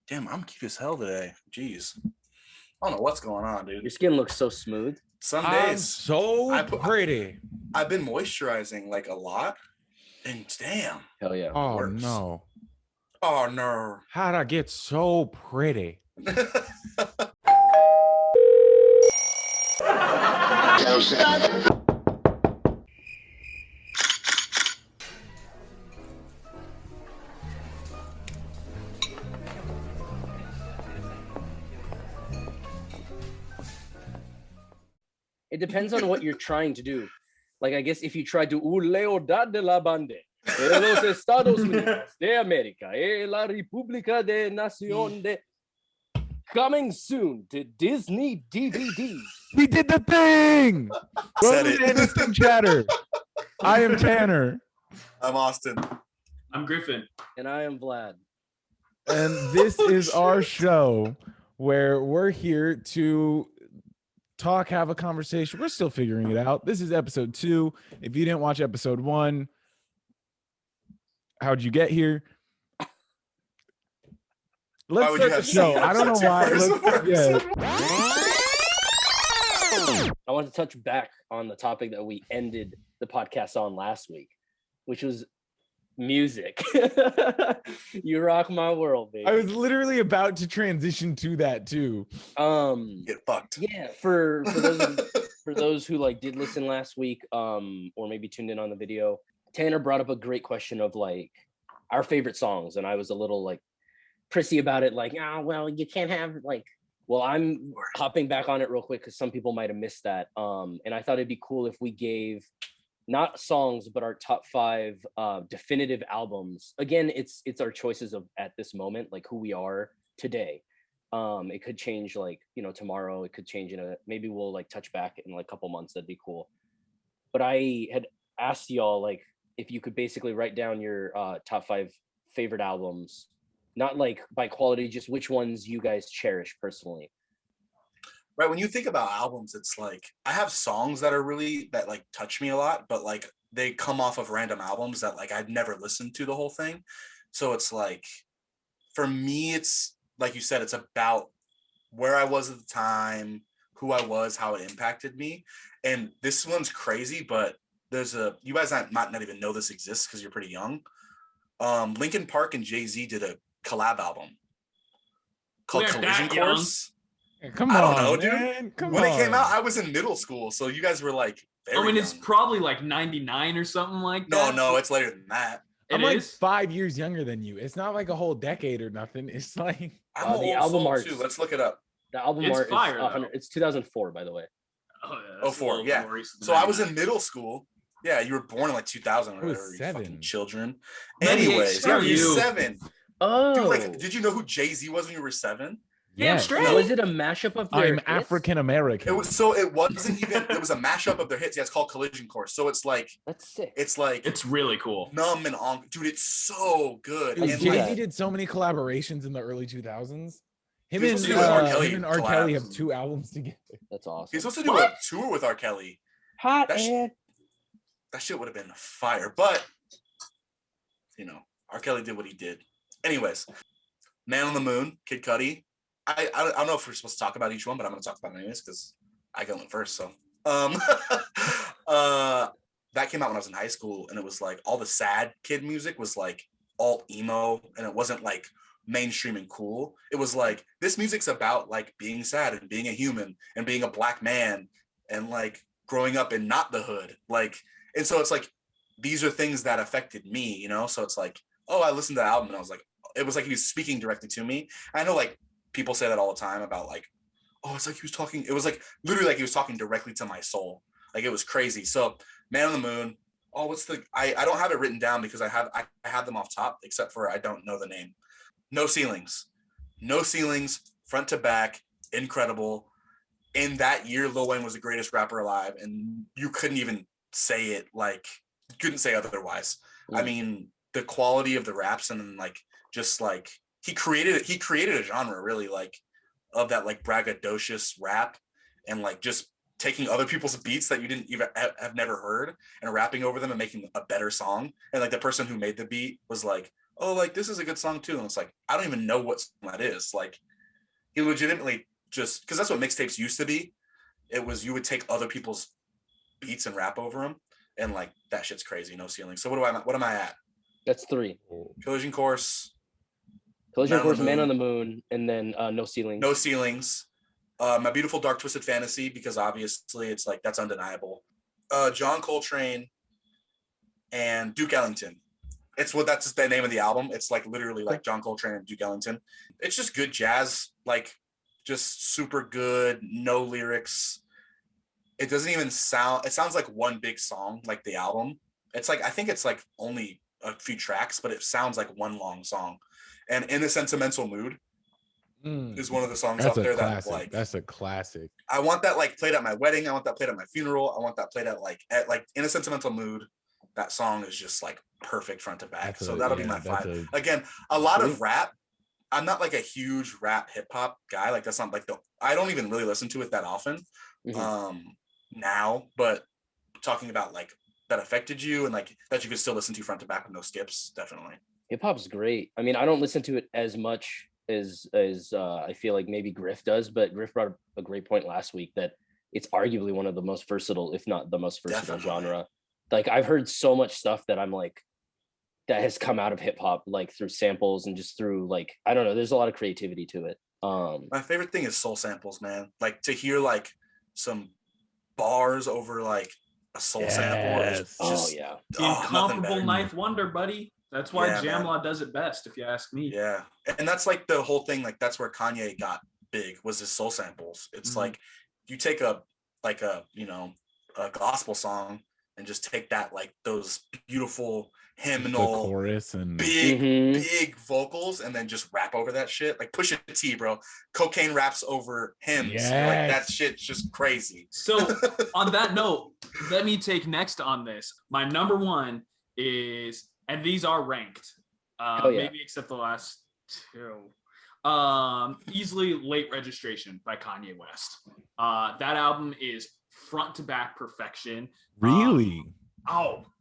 Damn, I'm cute as hell today. Jeez. I don't know what's going on, dude. Your skin looks so smooth. Some I'm days so pretty. I've been moisturizing like a lot. And damn. Hell yeah. Oh works. no. Oh no. How'd I get so pretty? It depends on what you're trying to do. Like, I guess if you try to Leodad de la Bande, los Estados Unidos de América, la República de Nación de... Coming soon to Disney DVDs. We did the thing. Said Welcome it. to Indistinct Chatter. I am Tanner. I'm Austin. I'm Griffin. And I am Vlad. And this Oh, is our shit. show where we're here to talk, have a conversation. We're still figuring it out. This is episode 2. If you didn't watch episode 1, how'd you get here? Let's would you start the have show. seen I don't know why. episode 2 I want to touch back on the topic that we ended the podcast on last week, which was music. You rock my world, baby. I was literally about to transition to that too. Get fucked. Yeah, for those who like did listen last week, or maybe tuned in on the video, Tanner brought up a great question of like our favorite songs, and I was a little like prissy about it, like, well, you can't have like. Well, I'm hopping back on it real quick because some people might have missed that. And I thought it'd be cool if we gave not songs, but our top 5 definitive albums. Again, it's our choices of at this moment, like who we are today. It could change like, tomorrow. It could change maybe we'll like touch back in like a couple months. That'd be cool. But I had asked y'all like if you could basically write down your top 5 favorite albums. Not like by quality, just which ones you guys cherish personally. Right. When you think about albums, it's like I have songs that like touch me a lot, but like they come off of random albums that like I've never listened to the whole thing. So it's like for me, it's like you said, it's about where I was at the time, who I was, how it impacted me. And this one's crazy, but you guys might not even know this exists because you're pretty young. Linkin Park and Jay-Z did a collab album called Collision Course. Come I on, don't know, man. dude. Come when on. it came out, I was in middle school, so you guys were like very I mean, young. it's probably like 99 or something like that. No, it's later than that. I'm It like is? 5 years younger than you. It's not like a whole decade or nothing. It's like I'm the old album soul art too. Let's look it up. The album It's art fire, is 100. though. It's 2004, by the way. Oh, yeah, Oh, that's a 4, little yeah. more recent So than I was 99. in middle school. Yeah, you were born in like 2000 or I was whatever. You 7. fucking children. 98, Anyways, screw yeah, you're you. 7. Oh, Dude, like, did you know who Jay-Z was when you were 7? Damn yeah. straight. was it a mashup of their I'm hits? African American. It wasn't even. It was a mashup of their hits. Yeah, it's called Collision Course. So it's like That's sick. It's really cool. numb and on. Dude, it's so good. Dude, I And see like, Jay-Z that. did so many collaborations in the early 2000s. Him He was and supposed to do an R. Kelly him and R. Kelly have collab. 2 albums together. That's awesome. he's supposed to do What? a tour with R. Kelly. Hot That sh- air. That shit would have been fire. But R. Kelly did what he did. Anyways, Man on the Moon, Kid Cudi. I don't know if we're supposed to talk about each one, but I'm going to talk about it anyways because I go in first. So, that came out when I was in high school, and it was like all the sad kid music was like all emo, and it wasn't like mainstream and cool. It was like this music's about like being sad and being a human and being a black man and like growing up in not the hood. Like, and so it's like these are things that affected me, So it's like, oh, I listened to the album and I was like, it was like he was speaking directly to me. I know like people say that all the time about like, oh, it's like he was talking. It was like literally like he was talking directly to my soul. Like it was crazy. So Man on the Moon. Oh, I don't have it written down because I have them off top, except for I don't know the name. No Ceilings, front to back, incredible. In that year, Lil Wayne was the greatest rapper alive, and you couldn't even say it like you couldn't say otherwise. I mean, the quality of the raps and then like just like he created a genre really like of that like braggadocious rap and like just taking other people's beats that you didn't even have never heard and rapping over them and making a better song. And like the person who made the beat was like, oh, like this is a good song too. And it's like, I don't even know what song that is. Like he legitimately just, because that's what mixtapes used to be. It was, you would take other people's beats and rap over them. And like, that shit's crazy. No Ceiling. So what am I at? That's 3. Collision Course. Collision Course, Man on the Moon, and then No Ceilings. No Ceilings. My Beautiful Dark Twisted Fantasy, because obviously it's like, that's undeniable. John Coltrane and Duke Ellington. That's the name of the album. It's like literally like John Coltrane and Duke Ellington. It's just good jazz, like just super good, no lyrics. It doesn't even sound, it sounds like one big song, like the album. It's like, I think it's like only a few tracks, but it sounds like one long song. And In a Sentimental Mood is one of the songs up there that like, that's a classic. I want that like played at my wedding. I want that played at my funeral. I want that played at like In a Sentimental Mood. That song is just like perfect front to back. So that'll be my 5. Again, a lot of rap. I'm not like a huge rap hip hop guy. Like that's not like I don't even really listen to it that often now, but talking about like that affected you and like that you could still listen to front to back with no skips, definitely. Hip hop's great. I mean, I don't listen to it as much as I feel like maybe Griff does, but Griff brought up a great point last week that it's arguably one of the most versatile, if not the most versatile genre. Like I've heard so much stuff that I'm like, that has come out of hip hop, like through samples and just through like, I don't know, there's a lot of creativity to it. My favorite thing is soul samples, man. Like to hear like some bars over like a soul sample. Is just, incomparable ninth wonder, buddy. That's why Jamla does it best, if you ask me. Yeah. And that's like the whole thing, like that's where Kanye got big, was his soul samples. It's like you take a gospel song and just take that, like those beautiful hymnal the chorus and big vocals and then just rap over that shit. Like Pusha T, bro. Cocaine raps over hymns. Like that shit's just crazy. So on that note, let me take next on this. My number 1 is, and these are ranked, maybe except the last 2. Easily Late Registration by Kanye West. That album is front to back perfection. Really?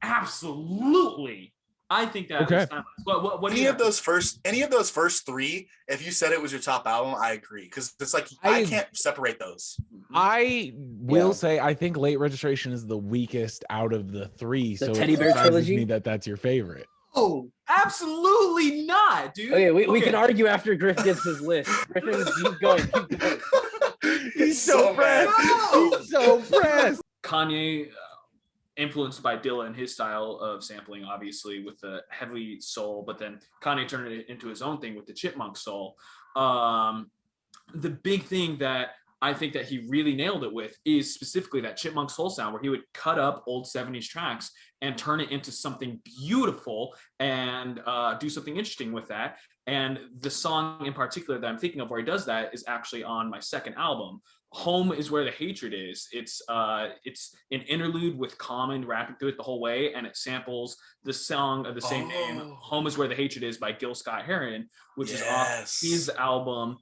Absolutely. I think that is timeless. What any of those first 3, if you said it was your top album, I agree, because it's like I can't separate those. I will say I think Late Registration is the weakest out of the 3. The so Teddy Bear trilogy. Me that's your favorite. Oh, absolutely not, dude. Okay, we can argue after Griff gets his list. Griffin, keep going. He's so pressed. He's so pressed. Kanye, influenced by Dilla and his style of sampling, obviously with the heavy soul, but then Kanye turned it into his own thing with the chipmunk soul. The big thing that I think that he really nailed it with is specifically that chipmunk soul sound, where he would cut up old 70s tracks and turn it into something beautiful and do something interesting with that. And the song in particular that I'm thinking of where he does that is actually on my second album. Home is Where the Hatred Is. It's an interlude with Common rapping through it the whole way, and it samples the song of the same name, Home is Where the Hatred Is by Gil Scott-Heron, which is off his album,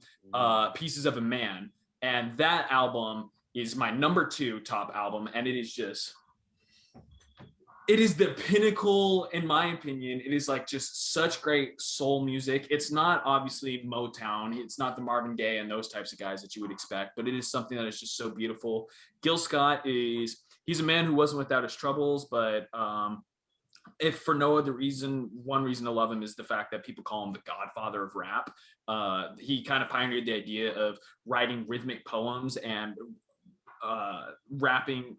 Pieces of a Man. And that album is my number 2 top album, and it is the pinnacle, in my opinion. It is like just such great soul music. It's not obviously Motown. It's not the Marvin Gaye and those types of guys that you would expect, but it is something that is just so beautiful. Gil Scott he's a man who wasn't without his troubles, but if for no other reason, one reason to love him is the fact that people call him the godfather of rap. He kind of pioneered the idea of writing rhythmic poems and reciting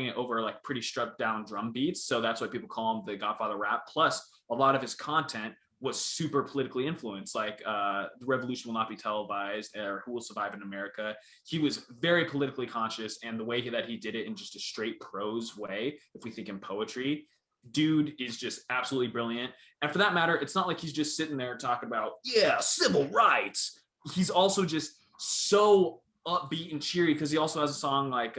it over like pretty struck down drum beats. So that's why people call him the godfather of rap. Plus a lot of his content was super politically influenced, like The Revolution Will Not Be Televised or Who Will Survive in America. He was very politically conscious, and the way that he did it in just a straight prose way, if we think in poetry, dude is just absolutely brilliant. And for that matter, it's not like he's just sitting there talking about, civil rights. He's also just so upbeat and cheery, because he also has a song like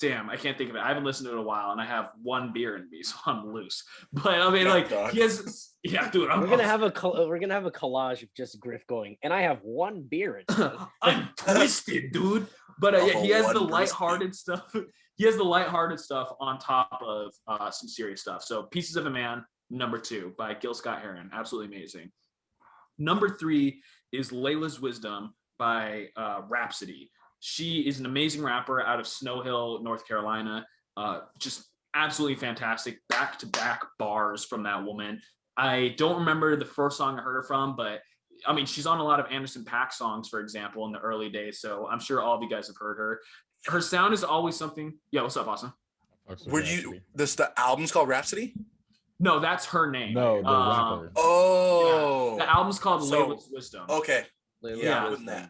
damn, I can't think of it. I haven't listened to it in a while, and I have one beer in me, so I'm loose. But I mean, like, he has, dude. We're gonna have a collage of just Griff going, and I have one beer in me. I'm twisted, dude. But he has the lighthearted stuff. he has the lighthearted stuff on top of some serious stuff. So Pieces of a Man, number 2 by Gil Scott-Heron, absolutely amazing. Number 3 is Layla's Wisdom by Rhapsody. She is an amazing rapper out of Snow Hill, North Carolina. Just absolutely fantastic. Back-to-back bars from that woman. I don't remember the first song I heard her from, but I mean, she's on a lot of Anderson .Paak songs, for example, in the early days. So I'm sure all of you guys have heard her. Her sound is always something. Yeah, what's up, Austin? The album's called Rhapsody? No, that's her name. No, the rapper. Oh. Yeah. The album's called Layla's Wisdom. Okay. Yeah,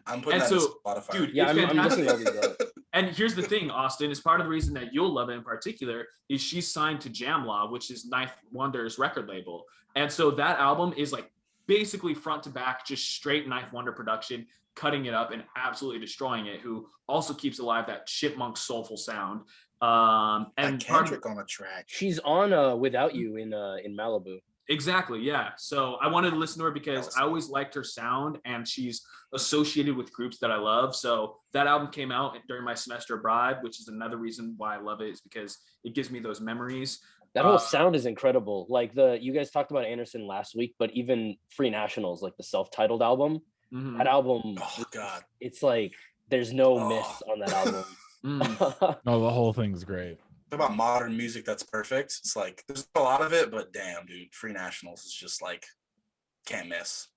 I'm putting that in Spotify. Dude, yeah, I'm looking at these up. And here's the thing, Austin, is part of the reason that you'll love it in particular is she's signed to Jamlaw, which is Ninth Wonder's record label. And so that album is like basically front to back, just straight Ninth Wonder production, cutting it up and absolutely destroying it, who also keeps alive that chipmunk soulful sound. And Kendrick on a track. She's on Without You in Malibu. Exactly, yeah. So I wanted to listen to her because I always liked her sound, and she's associated with groups that I love. So that album came out during my semester abroad, which is another reason why I love it, is because it gives me those memories. That whole sound is incredible. Like you guys talked about Anderson last week, but even Free Nationals, like the self-titled album, that album, God, it's like there's no miss on that album. No, the whole thing's great. Talk about modern music that's perfect. It's like there's a lot of it, but damn, dude, Free Nationals is just like can't miss.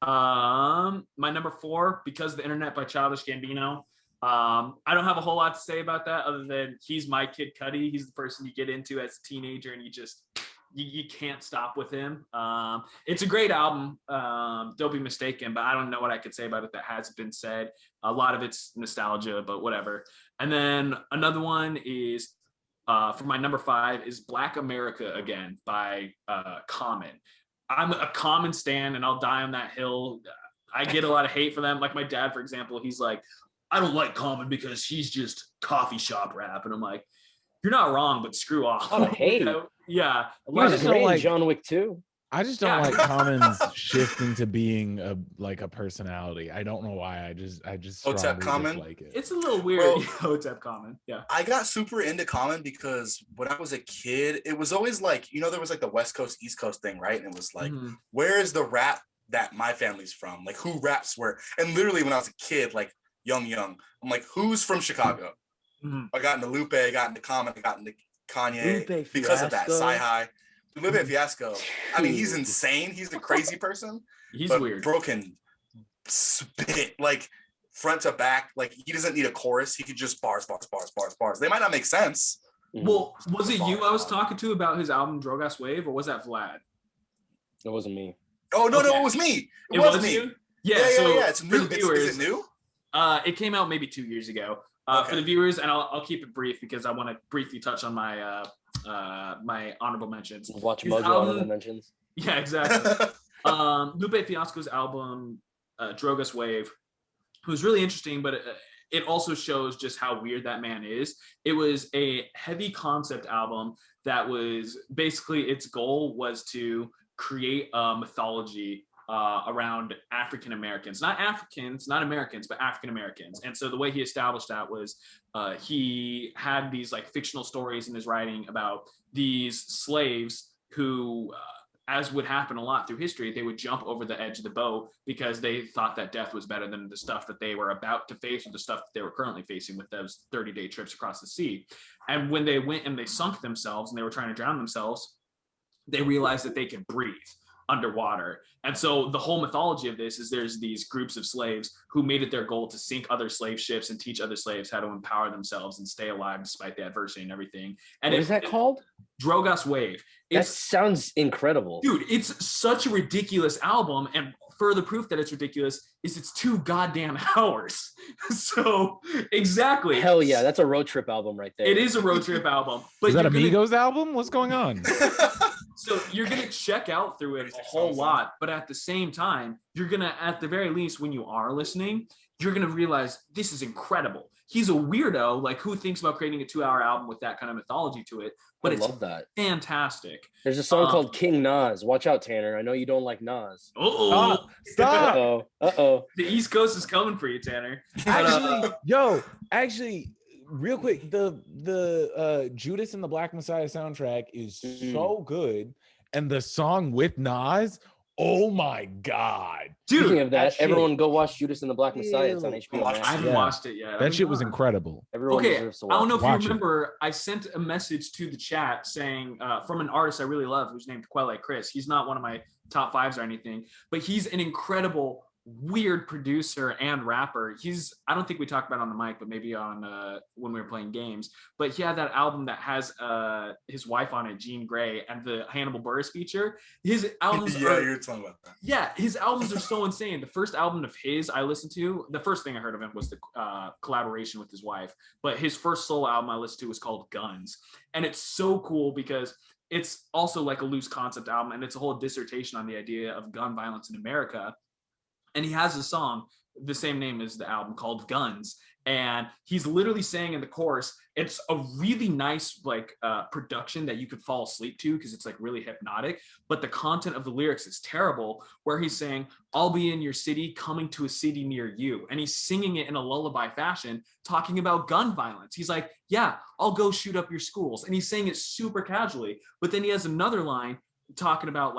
My number 4, Because of the Internet by Childish Gambino. I don't have a whole lot to say about that other than he's my Kid Cudi. He's the person you get into as a teenager and you can't stop with him. It's a great album. Don't be mistaken, but I don't know what I could say about it that hasn't been said. A lot of it's nostalgia, but whatever. And then another one is for my number 5 is Black America Again by Common. I'm a Common stan and I'll die on that hill. I get a lot of hate for them. Like my dad, for example, he's like, I don't like Common because he's just coffee shop rap. And I'm like, you're not wrong, but screw off. Oh, hey. You know? Yeah. You just don't like John Wick 2. I just don't like Common's shift into being a personality. I don't know why. I just Hotep Common? like it. It's a little weird. Hotep Common. Yeah. I got super into Common because when I was a kid, it was always like, there was like the West Coast, East Coast thing, right? And it was like, where is the rap that my family's from? Like who raps where? And literally when I was a kid, like young, I'm like, who's from Chicago? I got into Lupe, I got into Common, I got into Kanye because of that. Sci-Hi. Lupe Fiasco. I mean, he's insane. He's a crazy person. He's weird. Broken spit, like front to back. Like he doesn't need a chorus. He could just bars. They might not make sense. Well, was it you I was talking to about his album Drogas Wave, or was that Vlad? It wasn't me. Oh, no, it was me. It was me. You? Yeah. It's new. Is it new? It came out maybe 2 years ago. For the viewers, and I'll keep it brief because I want to briefly touch on my my honorable mentions. Watch Mojo honorable mentions. Yeah, exactly. Lupe Fiasco's album, Drogas Wave, was really interesting, but it also shows just how weird that man is. It was a heavy concept album that was basically its goal was to create a mythology around African Americans, not Americans, but African Americans. And so the way he established that was he had these like fictional stories in his writing about these slaves who, as would happen a lot through history, they would jump over the edge of the boat because they thought that death was better than the stuff that they were about to face or the stuff that they were currently facing with those 30-day trips across the sea. And when they went and they sunk themselves and they were trying to drown themselves, they realized that they could breathe underwater. And so the whole mythology of this is there's these groups of slaves who made it their goal to sink other slave ships and teach other slaves how to empower themselves and stay alive despite the adversity and everything. And what is that called? Drogas Wave. That sounds incredible. Dude, it's such a ridiculous album, and further proof that it's ridiculous is it's 2 goddamn hours. So exactly. Hell yeah, that's a road trip album right there. It is a road trip album. But is that Amigos album? What's going on? So you're going to check out through it a whole lot, but at the same time, you're going to, at the very least, when you are listening, you're going to realize this is incredible. He's a weirdo, like who thinks about creating a 2-hour album with that kind of mythology to it, but I love that. Fantastic. There's a song called King Nas. Watch out, Tanner. I know you don't like Nas. Uh-oh. Stop. Uh-oh. The East Coast is coming for you, Tanner. Actually, real quick, the Judas and the Black Messiah soundtrack is so good, and the song with Nas, oh my god, Dude, Speaking of that, shit- everyone go watch Judas and the Black Messiah. It's on Ew. HBO Max. I haven't Yeah. watched it yet. that shit was incredible. Everyone Okay, deserves to I watch don't know if Watch you it. remember, I sent a message to the chat saying from an artist I really love who's named Quelle Chris. He's not one of my top fives or anything, but he's an incredible, weird producer and rapper. I don't think we talked about it on the mic, but maybe on when we were playing games. But he had that album that has his wife on it, Jean Grey, and the Hannibal Buress feature. His albums Yeah, are you're talking about that. yeah, his albums are so insane. The first album of his I listened to, the first thing I heard of him was the collaboration with his wife. But his first solo album I listened to was called Guns. And it's so cool because it's also like a loose concept album, and it's a whole dissertation on the idea of gun violence in America. And he has a song, the same name as the album, called Guns. And he's literally saying in the chorus, it's a really nice production that you could fall asleep to because it's like really hypnotic. But the content of the lyrics is terrible, where he's saying, I'll be in your city, coming to a city near you. And he's singing it in a lullaby fashion, talking about gun violence. He's like, yeah, I'll go shoot up your schools. And he's saying it super casually. But then he has another line talking about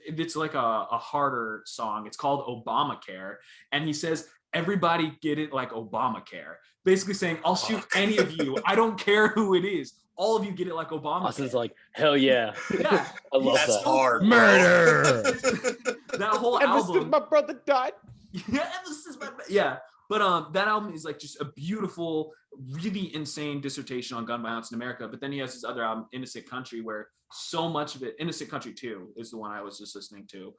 it's like a harder song. It's called Obamacare. And he says, everybody get it like Obamacare. Basically saying, I'll shoot any of you. I don't care who it is. All of you get it like Obamacare. Austin's like, hell yeah. Yeah. I love That's that. hard. bro. Murder. That whole Ever since album. my brother died. Yeah. But that album is like just a beautiful, really insane dissertation on gun violence in America. But then he has his other album, Innocent Country, where so much of it, Innocent Country 2 is the one I was just listening to,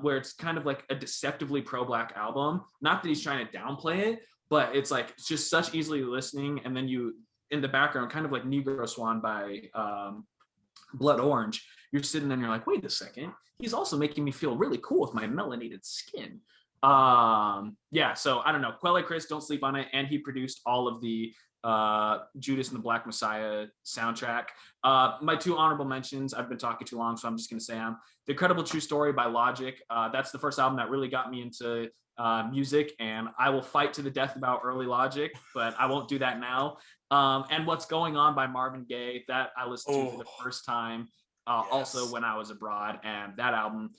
where it's kind of like a deceptively pro-black album. Not that he's trying to downplay it, but it's like it's just such easily listening. And then you, in the background, kind of like Negro Swan by Blood Orange, you're sitting there and you're like, wait a second, he's also making me feel really cool with my melanated skin. Yeah, so I don't know, Quelle Chris, don't sleep on it. And he produced all of the Judas and the Black Messiah soundtrack. My two honorable mentions, I've been talking too long, so I'm just gonna say them. The Incredible True Story by Logic. That's the first album that really got me into music, and I will fight to the death about early Logic, but I won't do that now. And What's Going On by Marvin Gaye, that I listened to for the first time also when I was abroad, and that album,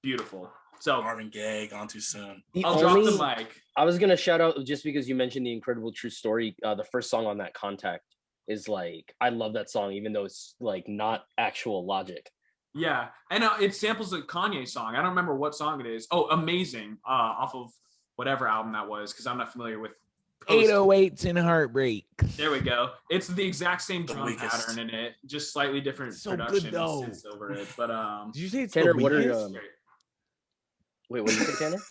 beautiful. So Marvin Gaye, Gone Too Soon. I'll drop the mic. I was gonna shout out, just because you mentioned The Incredible True Story, the first song on that, Contact, is like, I love that song, even though it's like not actual Logic. Yeah, and it samples a Kanye song. I don't remember what song it is. Oh, Amazing, off of whatever album that was, because I'm not familiar with 808s and Heartbreak. There we go. It's the exact same The drum weakest. pattern in it, just slightly different So production good, though. and synths over it. But Did you say it's Tanner, the what are weakest? your wait, what did you say, Tanner?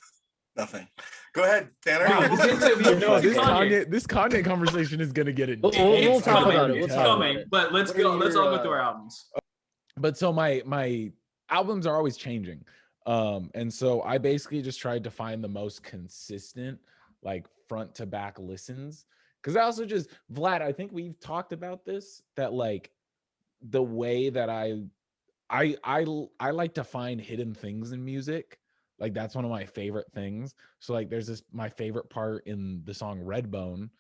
Nothing. Go ahead, Tanner. Wow, this interview No, was this Kanye. Kanye conversation is gonna get it. We'll It's talk coming. about it. We'll It's talk about coming. it. But let's What are go. Let's all your, go through our albums. But so my albums are always changing, and so I basically just tried to find the most consistent, like, front to back listens, because I also just, Vlad, I think we've talked about this, that like the way that I like to find hidden things in music. Like, that's one of my favorite things. So like there's this, my favorite part in the song Redbone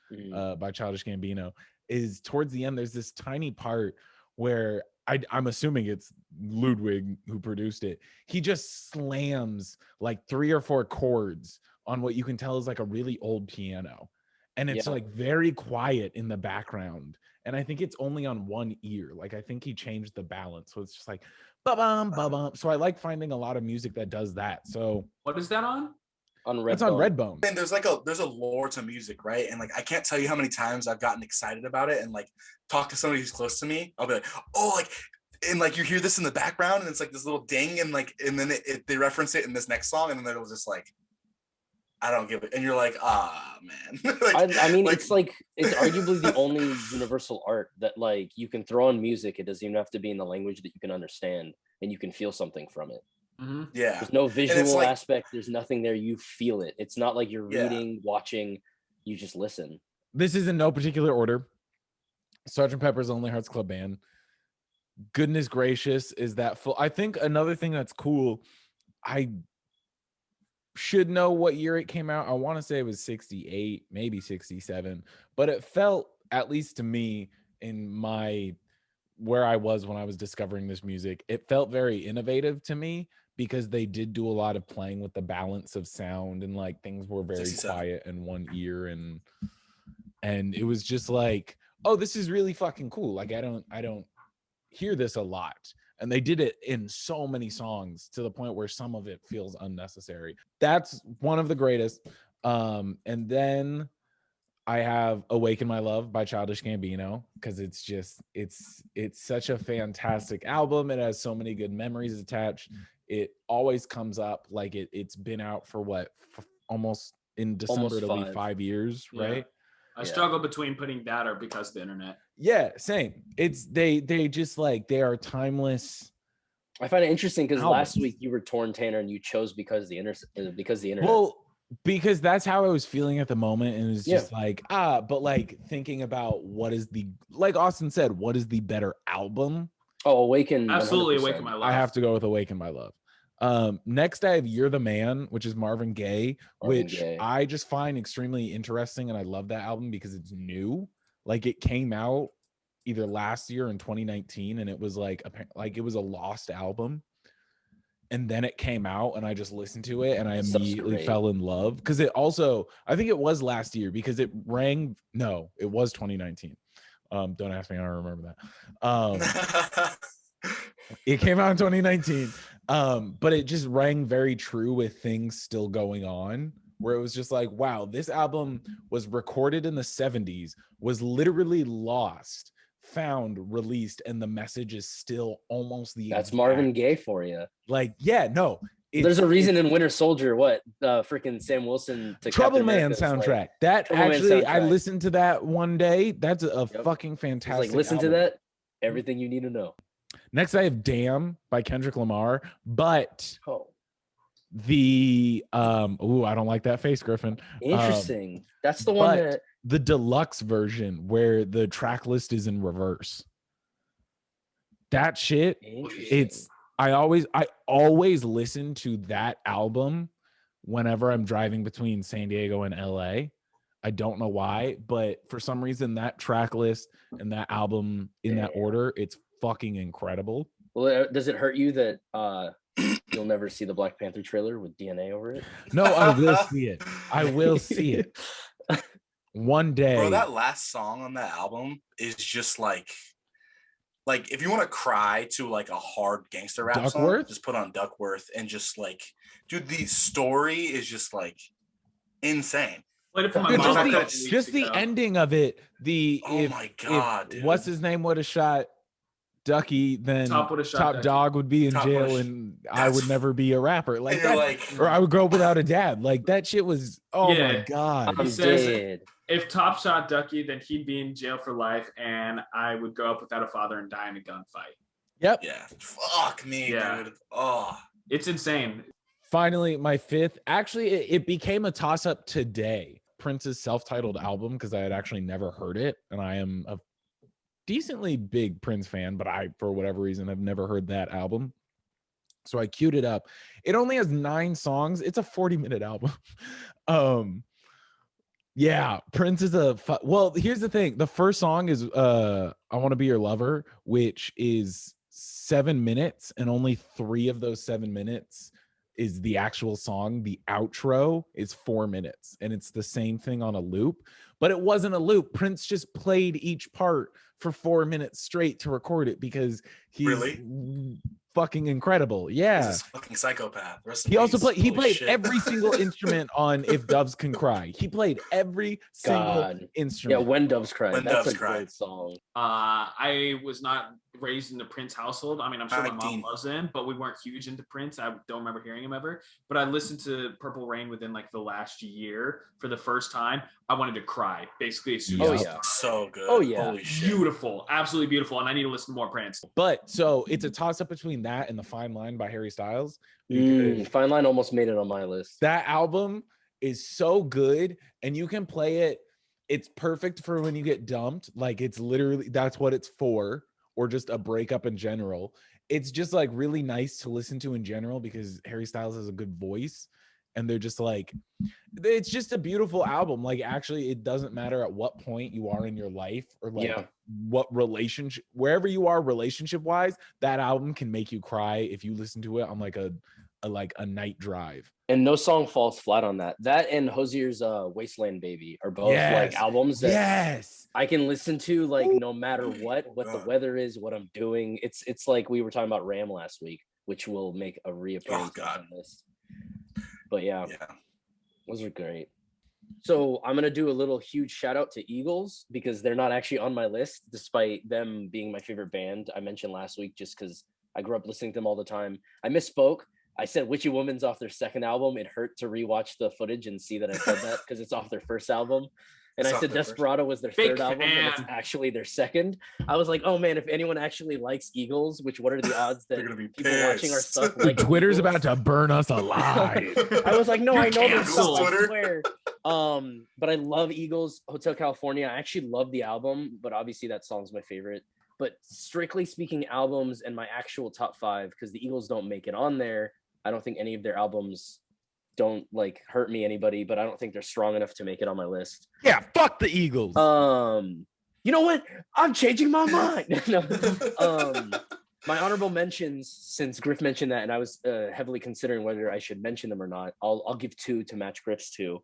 by Childish Gambino is towards the end, there's this tiny part where I'm assuming it's Ludwig who produced it. He just slams like 3 or 4 chords on what you can tell is like a really old piano. And it's like very quiet in the background. And I think it's only on one ear. Like, I think he changed the balance. So it's just like, ba-bum, ba-bum. So I like finding a lot of music that does that. So What is that on? On Redbone. it's on Redbone. And there's a lore to music, right? And like, I can't tell you how many times I've gotten excited about it and like talk to somebody who's close to me. I'll be like, oh, like, and like you hear this in the background and it's like this little ding, and like, and then they reference it in this next song, and then they'll just like, I don't give it, and you're like, man. Like, I mean, it's arguably the only universal art that like you can throw on music. It doesn't even have to be in the language that you can understand, and you can feel something from it. Mm-hmm. yeah. There's no visual like, aspect. There's nothing there. You feel it. It's not like you're reading, watching. You just listen. This is in no particular order. Sgt. Pepper's Lonely Hearts Club Band. Goodness gracious, is that full? I think another thing that's cool, I should know what year it came out. I want to say it was 68, maybe 67, but it felt, at least to me, in my where I was when I was discovering this music, it felt very innovative to me because they did do a lot of playing with the balance of sound, and like things were very 67. quiet in one ear, and it was just like, oh, this is really fucking cool. Like I don't hear this a lot. And they did it in so many songs to the point where some of it feels unnecessary. That's one of the greatest. And then I have Awaken My Love by Childish Gambino, because it's such a fantastic album. It has so many good memories attached. It always comes up. Like it's been out for what, almost in December, Almost it'll be 5. 5 years, Yeah. right? I struggle between putting that or Because of the Internet. Yeah, same. It's they just like, they are timeless. I find it interesting because last albums. week you were torn, Tanner, and you chose because the internet. Well, because that's how I was feeling at the moment, and it was just like, but like thinking about what is the, like Austin said, what is the better album? Oh, Awaken. Absolutely 100%. Awaken My Love. I have to go with Awaken My Love. Next I have You're the Man, which is Marvin Gaye, which I just find extremely interesting, and I love that album because it's new. Like it came out either last year in 2019, and it was like it was a lost album, and then it came out and I just listened to it and I immediately fell in love, because it also, I think it was last year, because it rang, no, it was 2019. Don't ask me how I remember that. It came out in 2019, but it just rang very true with things still going on, where it was just like, wow, this album was recorded in the 70s, was literally lost, found, released, and the message is still almost the That's exact. Marvin Gaye for you. Like, yeah, no. There's a reason in Winter Soldier, what freaking Sam Wilson to Trouble Captain Man America's, soundtrack. like, That Trouble Man actually, I soundtrack. listened to that one day. That's a fucking fantastic. Like, listen album. to that. Everything you need to know. Next, I have Damn by Kendrick Lamar, but the I don't like that face, Griffin. Interesting. That's the one that the deluxe version where the track list is in reverse. That shit, I always listen to that album whenever I'm driving between San Diego and LA. I don't know why, but for some reason that track list and that album in that order, it's fucking incredible. Well, does it hurt you that you'll never see the Black Panther trailer with DNA over it? No, I will see it. I will see it one day. Bro, that last song on that album is just like if you want to cry to like a hard gangster rap song, just put on Duckworth and just like, dude, the story is just like insane. Just the ending of it. My God, dude. What's his name would have shot Ducky, then Top Dog would be in jail, and I would never be a rapper. Like that, or I would grow up without a dad. Like that shit was, my God. He says, if Top shot Ducky, then he'd be in jail for life, and I would grow up without a father and die in a gunfight. Yep. Yeah. Fuck me, dude. Oh, it's insane. Finally, my fifth. Actually, it became a toss-up today. Prince's self-titled album, because I had actually never heard it, and I am a decently big Prince fan, but I, for whatever reason, have never heard that album. So I queued it up. It only has 9 songs. It's a 40-minute album. Yeah, Prince is well, here's the thing. The first song is I Want to Be Your Lover, which is 7 minutes, and only 3 of those 7 minutes is the actual song. The outro is 4 minutes, and it's the same thing on a loop, but it wasn't a loop. Prince just played each part for 4 minutes straight to record it, because he's fucking incredible. Yeah, he's a fucking psychopath. He also played every single instrument on If Doves Can Cry. He played every single instrument. Yeah, When Doves Cry. That's a great song. I was not raised in the Prince household. I mean, I'm sure my mom was in, but we weren't huge into Prince. I don't remember hearing him ever. But I listened to Purple Rain within like the last year for the first time. I wanted to cry basically as soon as so good. Oh yeah, holy shit. Beautiful, absolutely beautiful. And I need to listen to more Prince. But so it's a toss up between that and The Fine Line by Harry Styles. Fine Line almost made it on my list. That album is so good, and you can play it. It's perfect for when you get dumped. Like it's literally, that's what it's for, or just a breakup in general. It's just like really nice to listen to in general, because Harry Styles has a good voice, and they're just like, it's just a beautiful album. Like, actually, it doesn't matter at what point you are in your life or like what relationship, wherever you are relationship wise, that album can make you cry if you listen to it on like a night drive. And no song falls flat on that. That and Hozier's Wasteland Baby are both like albums that I can listen to like no matter what the weather is, what I'm doing. It's like we were talking about Ram last week, which will make a reappearance on this. But yeah, those are great. So I'm gonna do a little huge shout out to Eagles because they're not actually on my list, despite them being my favorite band. I mentioned last week just because I grew up listening to them all the time. I misspoke. I said Witchy Woman's off their second album. It hurt to rewatch the footage and see that I said that because it's off their first album. And I said Desperado was their third album, and it's actually their second. I was like, oh man, if anyone actually likes Eagles, what are the odds that people watching our stuff like Twitter's Eagles? About to burn us alive. I was like, no, I know this stuff, I swear. But I love Eagles, Hotel California. I actually love the album, but obviously that song's my favorite. But strictly speaking, albums and my actual top 5, because the Eagles don't make it on there. I don't think any of their albums don't like hurt me anybody, but I don't think they're strong enough to make it on my list. Yeah, fuck the Eagles. You know what? I'm changing my mind. My honorable mentions, since Griff mentioned that, and I was heavily considering whether I should mention them or not. I'll give 2 to match Griff's 2.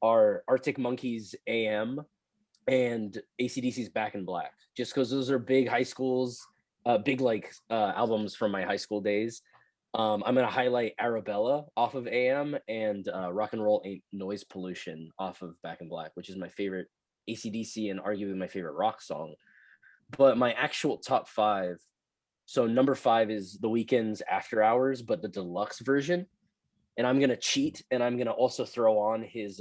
Are Arctic Monkeys AM and AC/DC's Back in Black, just because those are big high schools, big like albums from my high school days. I'm going to highlight Arabella off of AM and Rock and Roll Ain't Noise Pollution off of Back in Black, which is my favorite AC/DC and arguably my favorite rock song. But my actual top 5, so number 5 is The Weeknd's After Hours, but the deluxe version. And I'm going to cheat, and I'm going to also throw on his,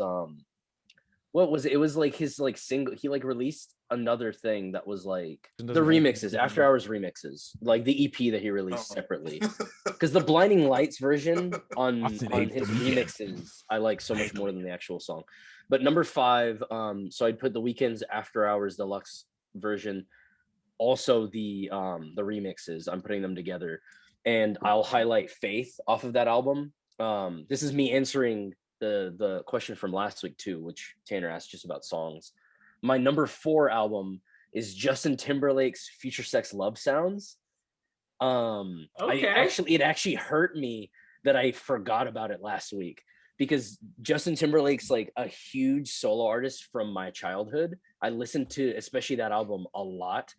what was it? It was like his like single, he like released another thing that was like the remixes, After Hours remixes, like the EP that he released separately. Because the Blinding Lights version on his remixes, I like so much more than the actual song. But number 5, so I'd put The Weeknd's After Hours deluxe version, also the remixes. I'm putting them together, and I'll highlight Faith off of that album. This is me answering the question from last week too, which Tanner asked just about songs. My number 4 album is Justin Timberlake's Future Sex Love Sounds. It actually hurt me that I forgot about it last week, because Justin Timberlake's like a huge solo artist from my childhood. I listened to especially that album a lot.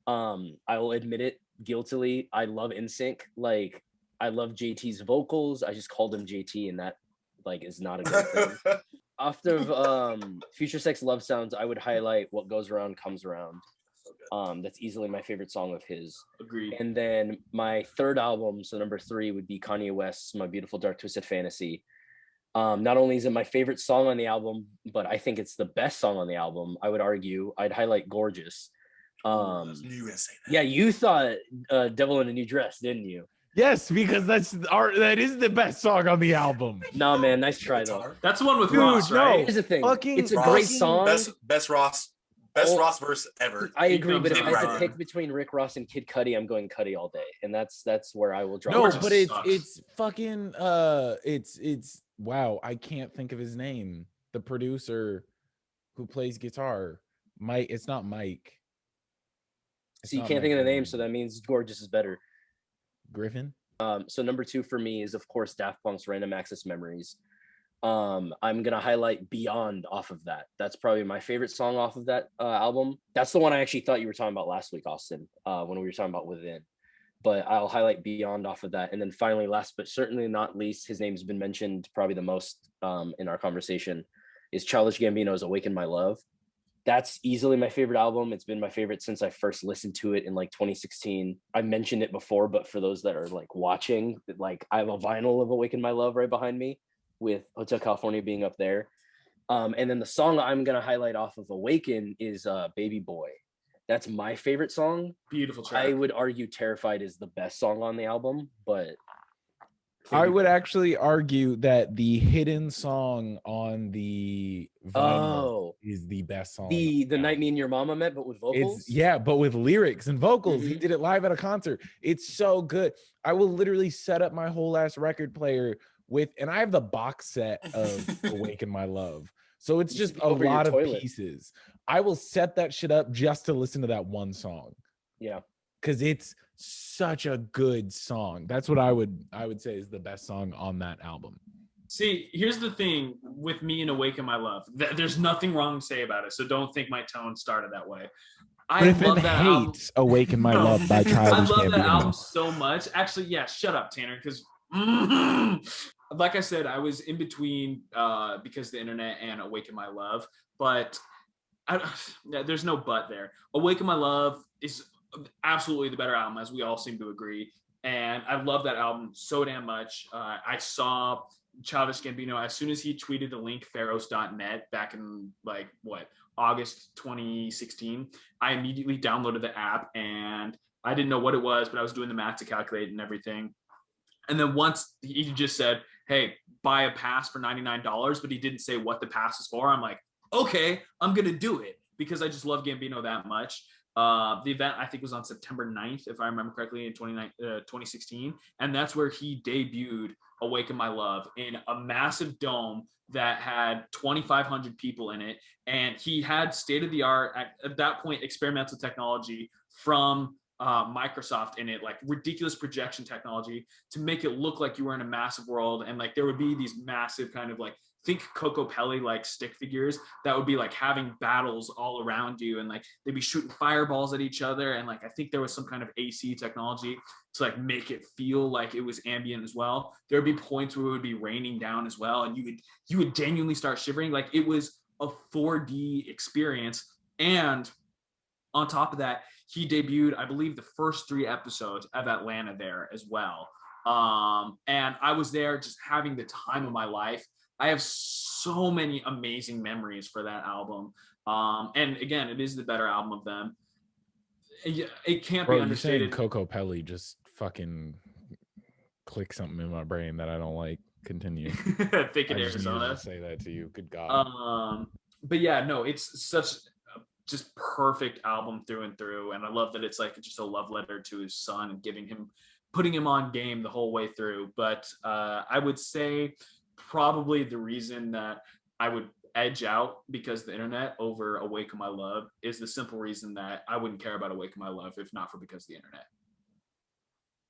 I will admit it guiltily. I love NSYNC. Like, I love JT's vocals. I just called him JT, and that like is not a good thing. After Future Sex Love Sounds, I would highlight What Goes Around Comes Around. That's easily my favorite song of his. Agreed. And then my 3rd album, so number 3, would be Kanye West's My Beautiful Dark Twisted Fantasy. Not only is it my favorite song on the album, but I think it's the best song on the album. I would argue I'd highlight Gorgeous. You were gonna say that. Yeah, you thought Devil in a New Dress, didn't you? Yes, because that is the best song on the album. Nah, man, nice try though. That's the one with Ross, right? Here's the thing. It's a great song. Best Ross verse ever. I agree, but if I had to pick between Rick Ross and Kid Cudi, I'm going Cudi all day, and that's where I will draw. No, but it's fucking it's wow. I can't think of his name. The producer who plays guitar, Mike. It's not Mike. So you can't think of the name, so that means Gorgeous is better. Griffin. So number 2 for me is of course Daft Punk's Random Access Memories. I'm gonna highlight Beyond off of that. That's probably my favorite song off of that album. That's the one I actually thought you were talking about last week, Austin, when we were talking about Within. But I'll highlight Beyond off of that. And then finally, last but certainly not least, his name's been mentioned probably the most in our conversation, is Childish Gambino's Awaken My Love. That's easily my favorite album. It's been my favorite since I first listened to it in like 2016. I mentioned it before, but for those that are like watching, like I have a vinyl of Awaken My Love right behind me, with Hotel California being up there. And then the song I'm going to highlight off of Awaken is Baby Boy. That's my favorite song. Beautiful track. I would argue Terrified is the best song on the album, but I would actually argue that the hidden song on the vinyl is the best song. The Night Me and Your Mama Met, but with vocals? But with lyrics and vocals. Mm-hmm. He did it live at a concert. It's so good. I will literally set up my whole ass record player and I have the box set of Awaken My Love. So it's just a Over your lot of toilet. pieces. I will set that shit up just to listen to that one song. Yeah. Because it's such a good song. That's what I would say is the best song on that album. See, here's the thing with me and Awaken My Love. There's nothing wrong to say about it, so don't think my tone started that way. Griffin love that album. hates Awaken My No. Love by Childish I love that album Gambino. so much. Actually, yeah, shut up, Tanner, because like I said, I was in between Because the Internet and Awaken My Love, but there's no but there. Awaken My Love is absolutely the better album, as we all seem to agree. And I love that album so damn much. I saw Childish Gambino as soon as he tweeted the link pharos.net back in August 2016. I immediately downloaded the app, and I didn't know what it was, but I was doing the math to calculate and everything. And then once he just said, hey, buy a pass for $99, but he didn't say what the pass is for. I'm like, okay, I'm going to do it because I just love Gambino that much. The event, I think, was on September 9th, if I remember correctly, in 2016. And that's where he debuted Awaken My Love in a massive dome that had 2,500 people in it. And he had state-of-the-art, at that point, experimental technology from Microsoft in it, like ridiculous projection technology to make it look like you were in a massive world. And like there would be these massive kind of like, think Coco Pelli like stick figures that would be like having battles all around you, and like they'd be shooting fireballs at each other, and like I think there was some kind of AC technology to like make it feel like it was ambient as well. There'd be points where it would be raining down as well, and you would genuinely start shivering. Like it was a 4D experience. And on top of that, he debuted, I believe, the first 3 episodes of Atlanta there as well. And I was there just having the time of my life. I have so many amazing memories for that album. And again, it is the better album of them. It can't be understated. You saying Coco Pelli just fucking click something in my brain that I don't like. Continue. Thick in I just Arizona. needed to say that to you. Good God. But yeah, no, it's such a just perfect album through and through. And I love that it's like just a love letter to his son and putting him on game the whole way through. But I would say probably the reason that I would edge out Because the Internet over Awaken My Love is the simple reason that I wouldn't care about Awaken My Love if not for Because the Internet.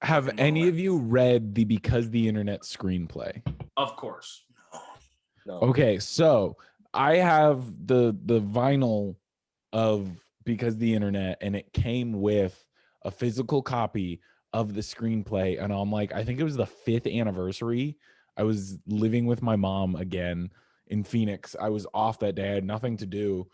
Have any of you read the Because the Internet screenplay? Of course. No. Okay, so I have the vinyl of Because the Internet, and it came with a physical copy of the screenplay. And I'm like, I think it was the 5th anniversary. I was living with my mom again in Phoenix. I was off that day. I had nothing to do.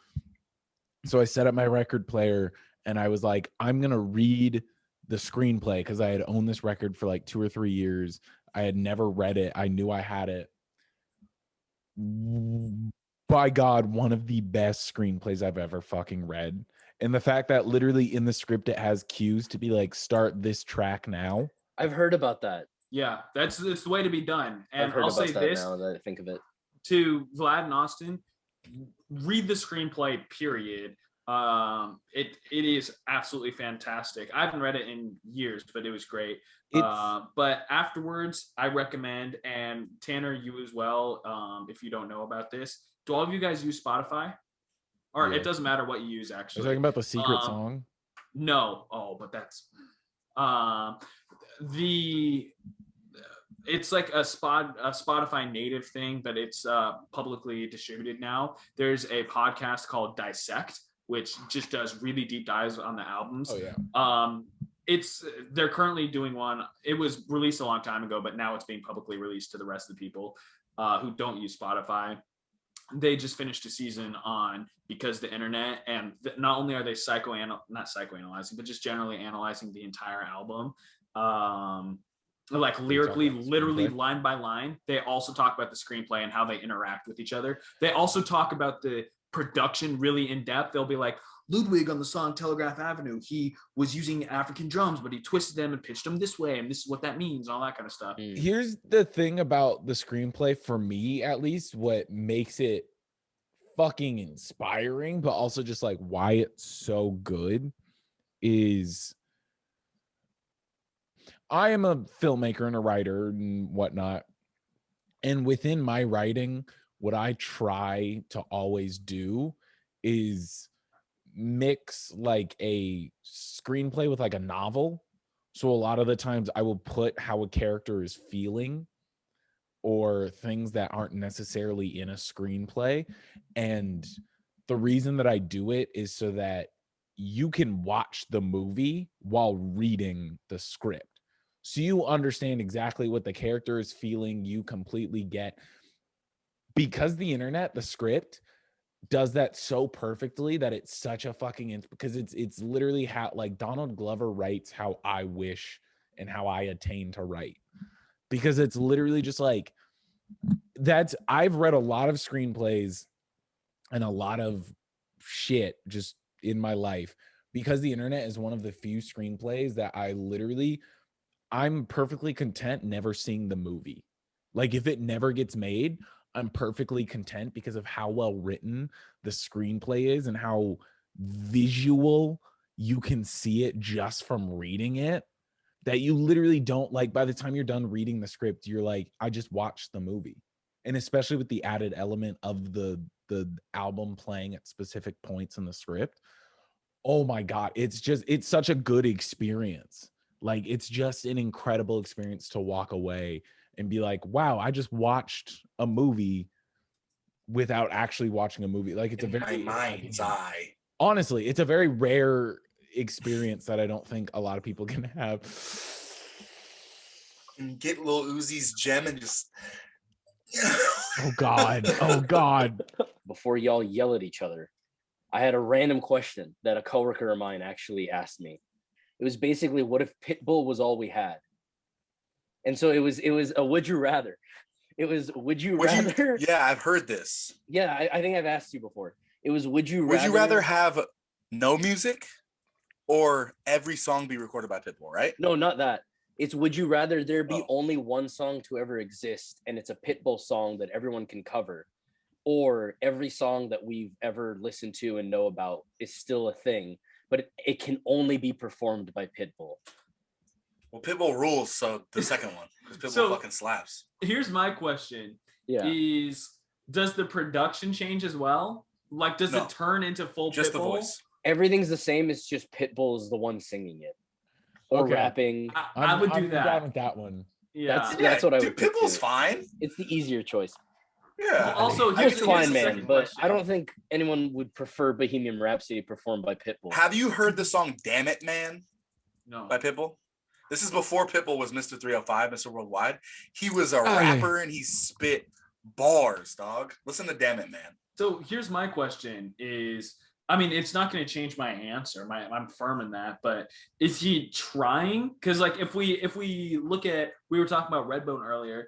So I set up my record player and I was like, I'm going to read the screenplay because I had owned this record for like 2 or 3 years. I had never read it. I knew I had it. By God, one of the best screenplays I've ever fucking read. And the fact that literally in the script it has cues to be like, start this track now. I've heard about that. Yeah, it's the way to be done. And I've heard I'll about say that this now that I think of it. to Vlad and Austin: read the screenplay. Period. It is absolutely fantastic. I haven't read it in years, but it was great. But afterwards, I recommend, and Tanner, you as well. If you don't know about this, do all of you guys use Spotify? Or Yeah. It doesn't matter what you use, I actually. was talking about the secret song. No. Oh, but that's it's like a Spotify native thing, but it's publicly distributed now. There's a podcast called Dissect, which just does really deep dives on the albums. Oh yeah. They're currently doing one. It was released a long time ago, but now it's being publicly released to the rest of the people who don't use Spotify. They just finished a season on Because the Internet, and not only are they not psychoanalyzing, but just generally analyzing the entire album, like lyrically, literally line by line. They also talk about the screenplay and how they interact with each other. They also talk about the production really in depth. They'll be like, Ludwig on the song Telegraph Avenue, he was using African drums, but he twisted them and pitched them this way, and this is what that means, and all that kind of stuff. Here's the thing about the screenplay, for me at least, what makes it fucking inspiring, but also just like why it's so good is I am a filmmaker and a writer and whatnot. And within my writing, what I try to always do is mix like a screenplay with like a novel. So a lot of the times I will put how a character is feeling or things that aren't necessarily in a screenplay. And the reason that I do it is so that you can watch the movie while reading the script. So you understand exactly what the character is feeling. You completely get, because the internet, the script does that so perfectly that it's such a fucking, because it's literally how, like, Donald Glover writes how I wish and how I attain to write, because it's literally just like, that's, I've read a lot of screenplays and a lot of shit just in my life, because the internet is one of the few screenplays that I'm perfectly content never seeing the movie. Like, if it never gets made, I'm perfectly content because of how well written the screenplay is and how visual you can see it just from reading it, that you literally don't, like, by the time you're done reading the script, you're like, I just watched the movie. And especially with the added element of the album playing at specific points in the script, oh my God, it's such a good experience. Like, it's just an incredible experience to walk away and be like, wow, I just watched a movie without actually watching a movie. Like, it's In my mind's eye. Honestly, it's a very rare experience that I don't think a lot of people can have. And get Lil Uzi's gem and just Oh God. Before y'all yell at each other, I had a random question that a coworker of mine actually asked me. It was basically, what if Pitbull was all we had? And so it was a would you rather. It was, would you rather? Yeah, I've heard this. Yeah, I think I've asked you before. It was, would you rather have no music or every song be recorded by Pitbull, right? No, not that. It's, would you rather there be only one song to ever exist and it's a Pitbull song that everyone can cover, or every song that we've ever listened to and know about is still a thing, but it can only be performed by Pitbull? Well, Pitbull rules, so the second one, because Pitbull fucking slaps. Here's my question. Yeah. Does the production change as well? Like, does it turn into full just Pitbull? The voice. Everything's the same. It's just Pitbull is the one singing it or rapping. I would do that. I'm down with that one. Yeah, that's what I would. Pitbull's fine. It's the easier choice. Yeah. Well, also, it's fine, man. But question. I don't think anyone would prefer Bohemian Rhapsody performed by Pitbull. Have you heard the song "Damn It, Man"? No. By Pitbull. This is before Pitbull was Mr. 305, Mr. Worldwide. He was a rapper and he spit bars, dog. Listen to "Damn It, Man." So here's my question: I mean, it's not going to change my answer. I'm firm in that. But is he trying? Because, like, if we look at, we were talking about Redbone earlier.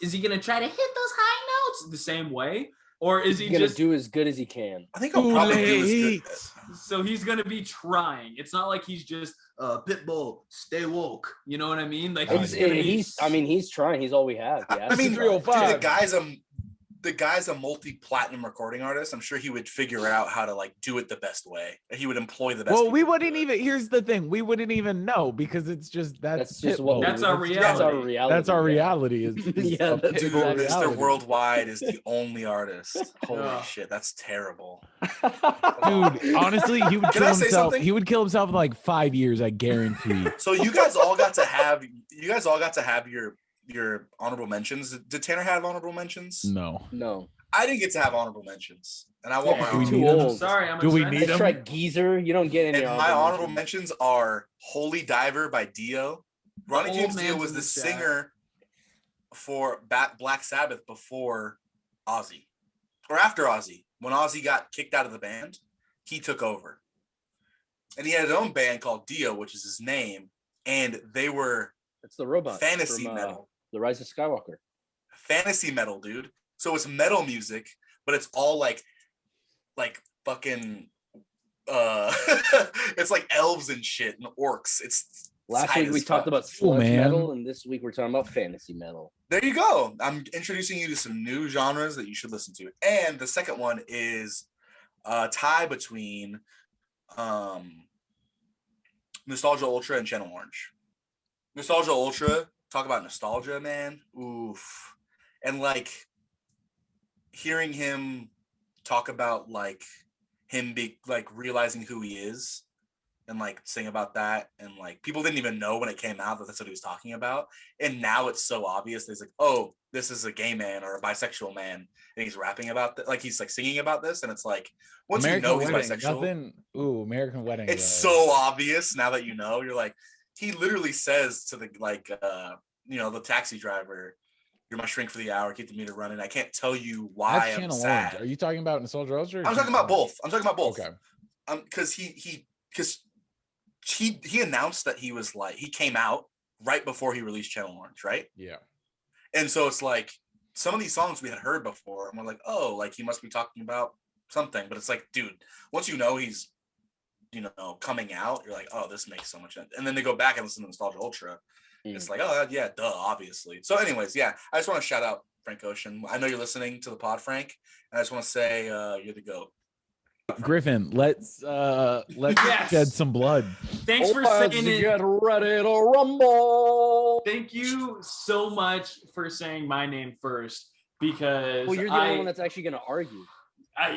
Is he going to try to hit those high notes the same way, or is he going to just do as good as he can? I think he'll probably do as good. So he's going to be trying. It's not like he's just Pitbull, stay woke. You know what I mean? Like he's trying. He's all we have. Yeah. I mean, dude, the guy's a multi-platinum recording artist. I'm sure he would figure out how to, like, do it the best way. He would employ the best. Well, we wouldn't even. Here's the thing: we wouldn't even know, because it's just that's our reality. That's our reality. Is yeah, that's exactly Mr. Worldwide is the only artist. Holy shit, that's terrible. Dude, honestly, he would kill himself. He would kill himself in like 5 years, I guarantee. So you guys all got to have your honorable mentions. Did Tanner have honorable mentions? No. I didn't get to have honorable mentions, and I want my honorable mentions. Sorry, I'm do we need them? Try Geezer. You don't get any. And my honorable mentions are "Holy Diver" by Dio. Ronnie James Dio was the singer for Black Sabbath before Ozzy, or after Ozzy. When Ozzy got kicked out of the band, he took over, and he had his own band called Dio, which is his name, and they were. It's the robot. Fantasy metal. The Rise of Skywalker. Fantasy metal, dude. So it's metal music, but it's all like fucking it's like elves and shit and orcs. It's last week we talked about sludge metal, and this week we're talking about fantasy metal. There you go. I'm introducing you to some new genres that you should listen to. And the second one is a tie between Nostalgia Ultra and Channel Orange. Nostalgia Ultra, talk about nostalgia, man. Oof. And like hearing him talk about like him be like realizing who he is and like sing about that, and like people didn't even know when it came out that that's what he was talking about, and now it's so obvious. There's like, oh, this is a gay man or a bisexual man, and he's rapping about that, like he's like singing about this, and it's like once American you know he's Wedding, bisexual, nothing. Ooh, American Wedding. it's though. so obvious now that you know. You're like, he literally says to the like you know, the taxi driver, "You're my shrink for the hour, keep the meter running. I can't tell you why That's I'm Channel sad." Orange. Are you talking about Nostalgia Roaster? I'm talking about both. Okay. Because he announced that he was like, he came out right before he released Channel Orange, right? Yeah. And so it's like some of these songs we had heard before, and we're like, oh, like he must be talking about something. But it's like, dude, once you know he's, you know, coming out, you're like, oh, this makes so much sense. And then they go back and listen to Nostalgia Ultra. It's like, oh yeah, duh, obviously. So anyways, yeah, I just want to shout out Frank Ocean. I know you're listening to the pod, Frank, and I just want to say you're the GOAT. Griffin, let's Yes. shed some blood. Thanks for saying it. Get ready to rumble. Thank you so much for saying my name first, because Well, you're the only one that's actually going to argue.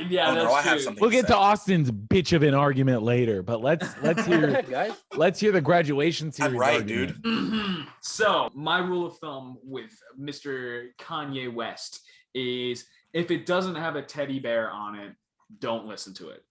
Yeah, Oh, that's no, I true. have something. We'll get to Austin's bitch of an argument later, but let's hear Guys. let's hear the graduation series. I'm right, argument. dude. Mhm. So my rule of thumb with Mr. Kanye West is if it doesn't have a teddy bear on it, don't listen to it.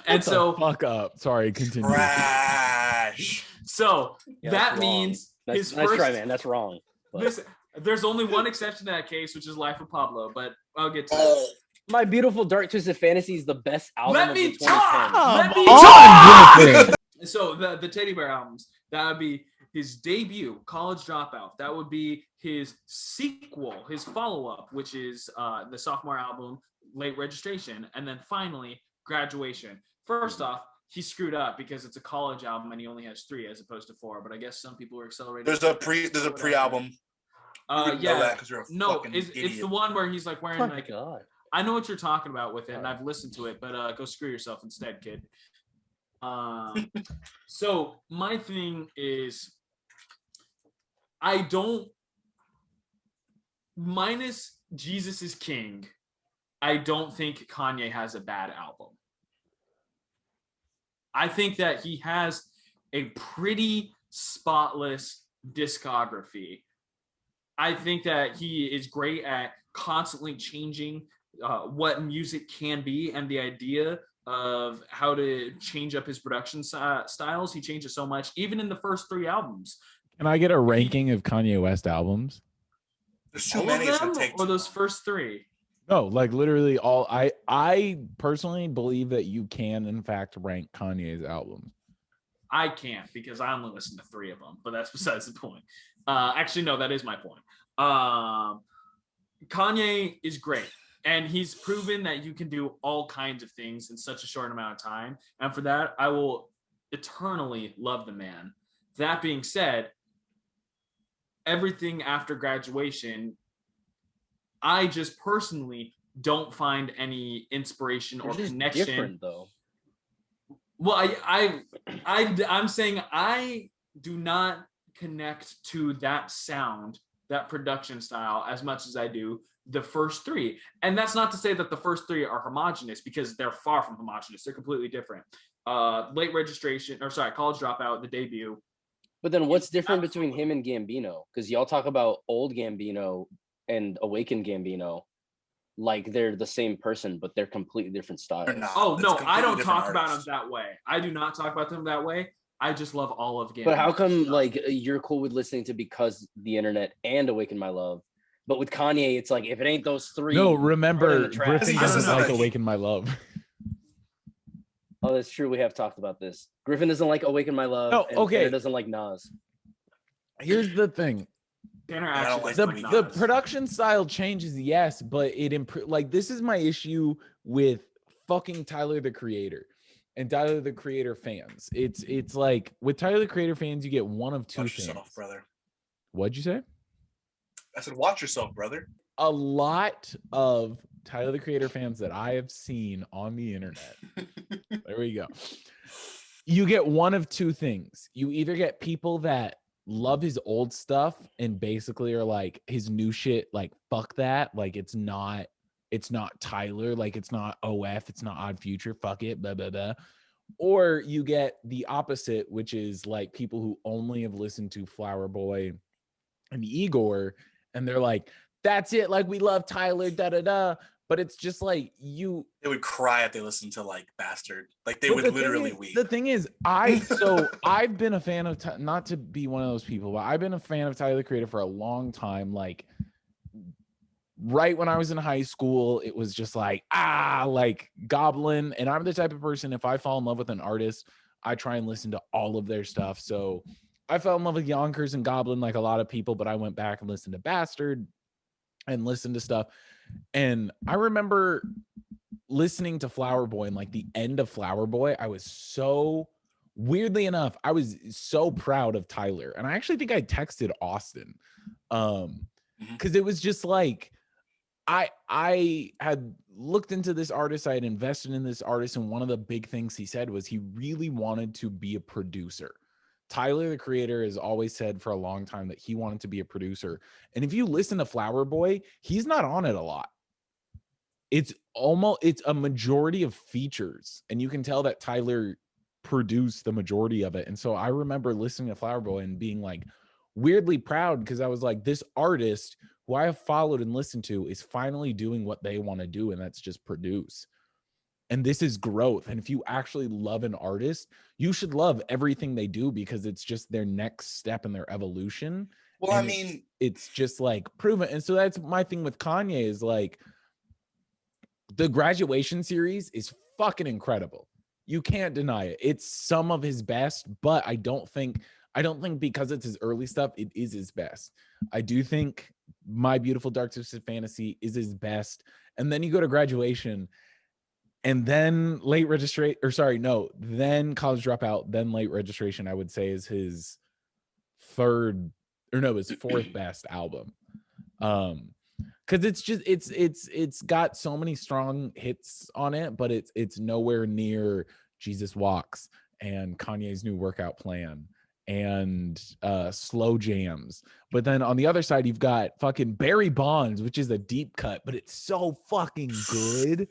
And Shut the so fuck up. Sorry, continue. Trash. so Yeah, that that's wrong. means Nice, his nice first try, man. That's wrong. But there's only one exception to that case, which is Life of Pablo, but I'll get to that. Oh, My Beautiful Dark Twisted Fantasy is the best album Let of me the 2010s. Come Let me on, Griffin. So the Teddy Bear albums, that would be his debut, College Dropout. That would be his sequel, his follow-up, which is the sophomore album, Late Registration, and then finally Graduation. First off, he screwed up because it's a college album and he only has 3 as opposed to 4. But I guess some people are accelerating. there's a pre-album. You didn't know that 'cause you're a fucking it's idiot. the one where he's like wearing Oh my like. God. I know what you're talking about with it, and I've listened to it, but go screw yourself instead, kid. So my thing is, I don't, minus Jesus is King, I don't think Kanye has a bad album. I think that he has a pretty spotless discography. I think that he is great at constantly changing what music can be, and the idea of how to change up his production styles. He changes so much, even in the first 3 albums. Can I get a ranking of Kanye West albums? There's too All many. of It's them, gonna take or too those long. first 3? No, like literally all. I personally believe that you can in fact rank Kanye's albums. I can't because I only listen to 3 of them, but that's besides the point. Actually, no, that is my point. Kanye is great, and he's proven that you can do all kinds of things in such a short amount of time. And for that, I will eternally love the man. That being said, everything after Graduation, I just personally don't find any inspiration or It's just connection. different, though. Well, I'm saying I do not connect to that sound, that production style, as much as I do the first 3. And that's not to say that the first 3 are homogenous, because they're far from homogenous. They're completely different. College Dropout, the debut. But then what's different between him and Gambino? Because y'all talk about old Gambino and Awaken Gambino like they're the same person, but they're completely different styles. They're not. Oh, It's no, I completely don't different talk about them artists. that way. I do not talk about them that way. I just love all of Gambino. But how come like you're cool with listening to Because the Internet and Awaken My Love? But with Kanye, it's like if it ain't those 3. No, throw it in remember the trash. Griffin He doesn't doesn't like know. Awaken My Love. Oh, that's true. We have talked about this. Griffin doesn't like Awaken My Love. No, and okay. Tanner doesn't like Nas. Here's the thing. Tanner I don't actually like doesn't The like Nas. production style changes, yes, but it like this is my issue with fucking Tyler the Creator and Tyler the Creator fans. It's like with Tyler the Creator fans, you get one of 2 Watch things. yourself, brother. What'd you say? I said, watch yourself, brother. A lot of Tyler the Creator fans that I have seen on the internet. There we go. You get one of 2 things. You either get people that love his old stuff and basically are like his new shit, like fuck that, like it's not Tyler, like it's not OF, it's not Odd Future, fuck it, blah blah blah. Or you get the opposite, which is like people who only have listened to Flower Boy and Igor, and they're like, that's it, like we love Tyler, da da da. But it's just like they would cry if they listened to like Bastard. Like they but would literally weep. The thing is, I've been a fan of not to be one of those people, but I've been a fan of Tyler the Creator for a long time. Like right when I was in high school, it was just like like Goblin. And I'm the type of person, if I fall in love with an artist, I try and listen to all of their stuff. So I fell in love with Yonkers and Goblin like a lot of people, but I went back and listened to Bastard and listened to stuff. And I remember listening to Flower Boy and like the end of Flower Boy, I was so, weirdly enough, I was so proud of Tyler. And I actually think I texted Austin because it was just like, I had looked into this artist, I had invested in this artist, and one of the big things he said was he really wanted to be a producer. Tyler the Creator has always said for a long time that he wanted to be a producer. And if you listen to Flower Boy, he's not on it a lot. It's a majority of features, and you can tell that Tyler produced the majority of it. And so I remember listening to Flower Boy and being like weirdly proud, because I was like, this artist who I have followed and listened to is finally doing what they want to do, and that's just produce. And this is growth. And if you actually love an artist, you should love everything they do, because it's just their next step in their evolution. Well, and I mean, it's just like proven. And so that's my thing with Kanye is like, the Graduation series is fucking incredible. You can't deny it. It's some of his best, but I don't think because it's his early stuff, it is his best. I do think My Beautiful Dark Twisted Fantasy is his best. And then you go to Graduation, and then then College Dropout, then Late Registration, I would say is his his fourth best album. Because it's just it's got so many strong hits on it, but it's nowhere near Jesus Walks and Kanye's New Workout Plan and Slow Jams. But then on the other side, you've got fucking Barry Bonds, which is a deep cut, but it's so fucking good.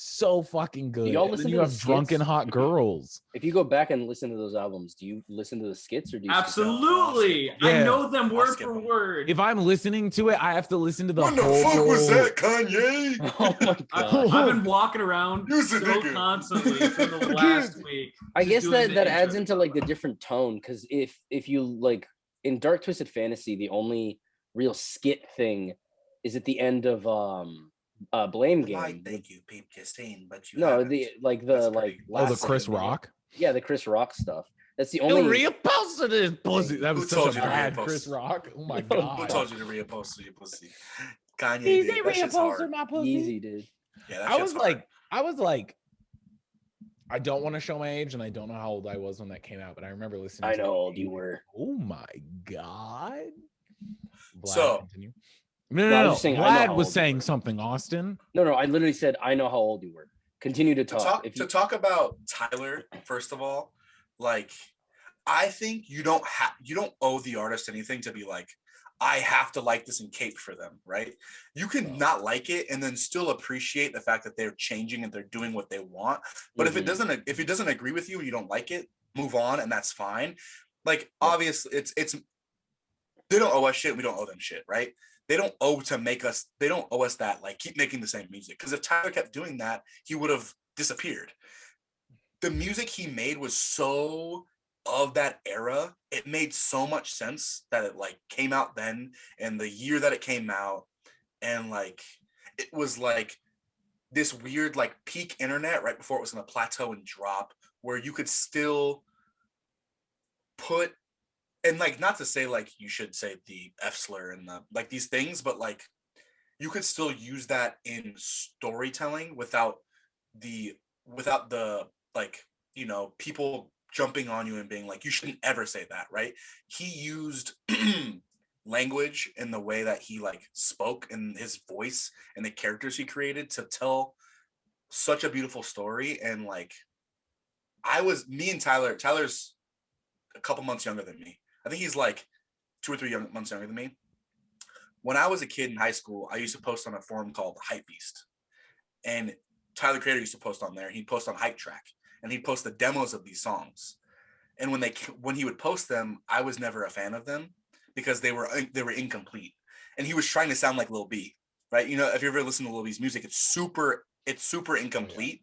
So fucking good. Y'all listen then you to have the Drunken skits? Hot Girls. If you go back and listen to those albums, do you listen to the skits or do you Absolutely. Yeah. I know them I'll word skip for them. word. If I'm listening to it, I have to listen to the What the whole. fuck was that, Kanye? Oh my god. I've been walking around Use so the nigga. constantly for the last week. I just guess doing that the adds intro. into like the different tone, because if you like in Dark Twisted Fantasy, the only real skit thing is at the end of Blame You might Game. think you peeped Christine, but you No, haven't. the That's like pretty- Oh, the last Chris second, Rock. Yeah, the Chris Rock stuff. That's the You only reposted his pussy. That Who was told such you a to bad repost? Chris Rock. Oh my Oh, Who god. told you to repost your pussy? Kanye Easy did. That shit's hard. reposted my pussy. easy, dude. Yeah, that I shit's was hard. like, I don't want to show my age, and I don't know how old I was when that came out, but I remember listening. I to know it. how old you were. Oh my god. Vlad, So- continue. I No. was just saying, I know Vlad how was old you saying were. something, Austin. No, I literally said I know how old you were. Continue to talk. To talk about Tyler, first of all, like I think you don't owe the artist anything to be like, I have to like this and cape for them, right? You can not like it and then still appreciate the fact that they're changing and they're doing what they want. But if it doesn't agree with you and you don't like it, move on, and that's fine. Like obviously it's they don't owe us shit, we don't owe them shit, right? They don't owe us that, like, keep making the same music. Because if Tyler kept doing that, he would have disappeared. The music he made was so of that era. It made so much sense that it like came out then, and the year that it came out, and like it was like this weird like peak internet right before it was gonna plateau and drop, where you could still put, and like, not to say like you should say the F slur and the like these things, but like you could still use that in storytelling without the like, you know, people jumping on you and being like, you shouldn't ever say that, right? He used language in the way that he like spoke, and his voice and the characters he created to tell such a beautiful story. And like me and Tyler's a couple months younger than me. I think he's like 2 or 3 months younger than me. When I was a kid in high school, I used to post on a forum called Hypebeast, and Tyler the Creator used to post on there. He'd post on Hype Track, and he'd post the demos of these songs. And when he would post them, I was never a fan of them because they were incomplete. And he was trying to sound like Lil B, right? You know, if you ever listen to Lil B's music, it's super incomplete.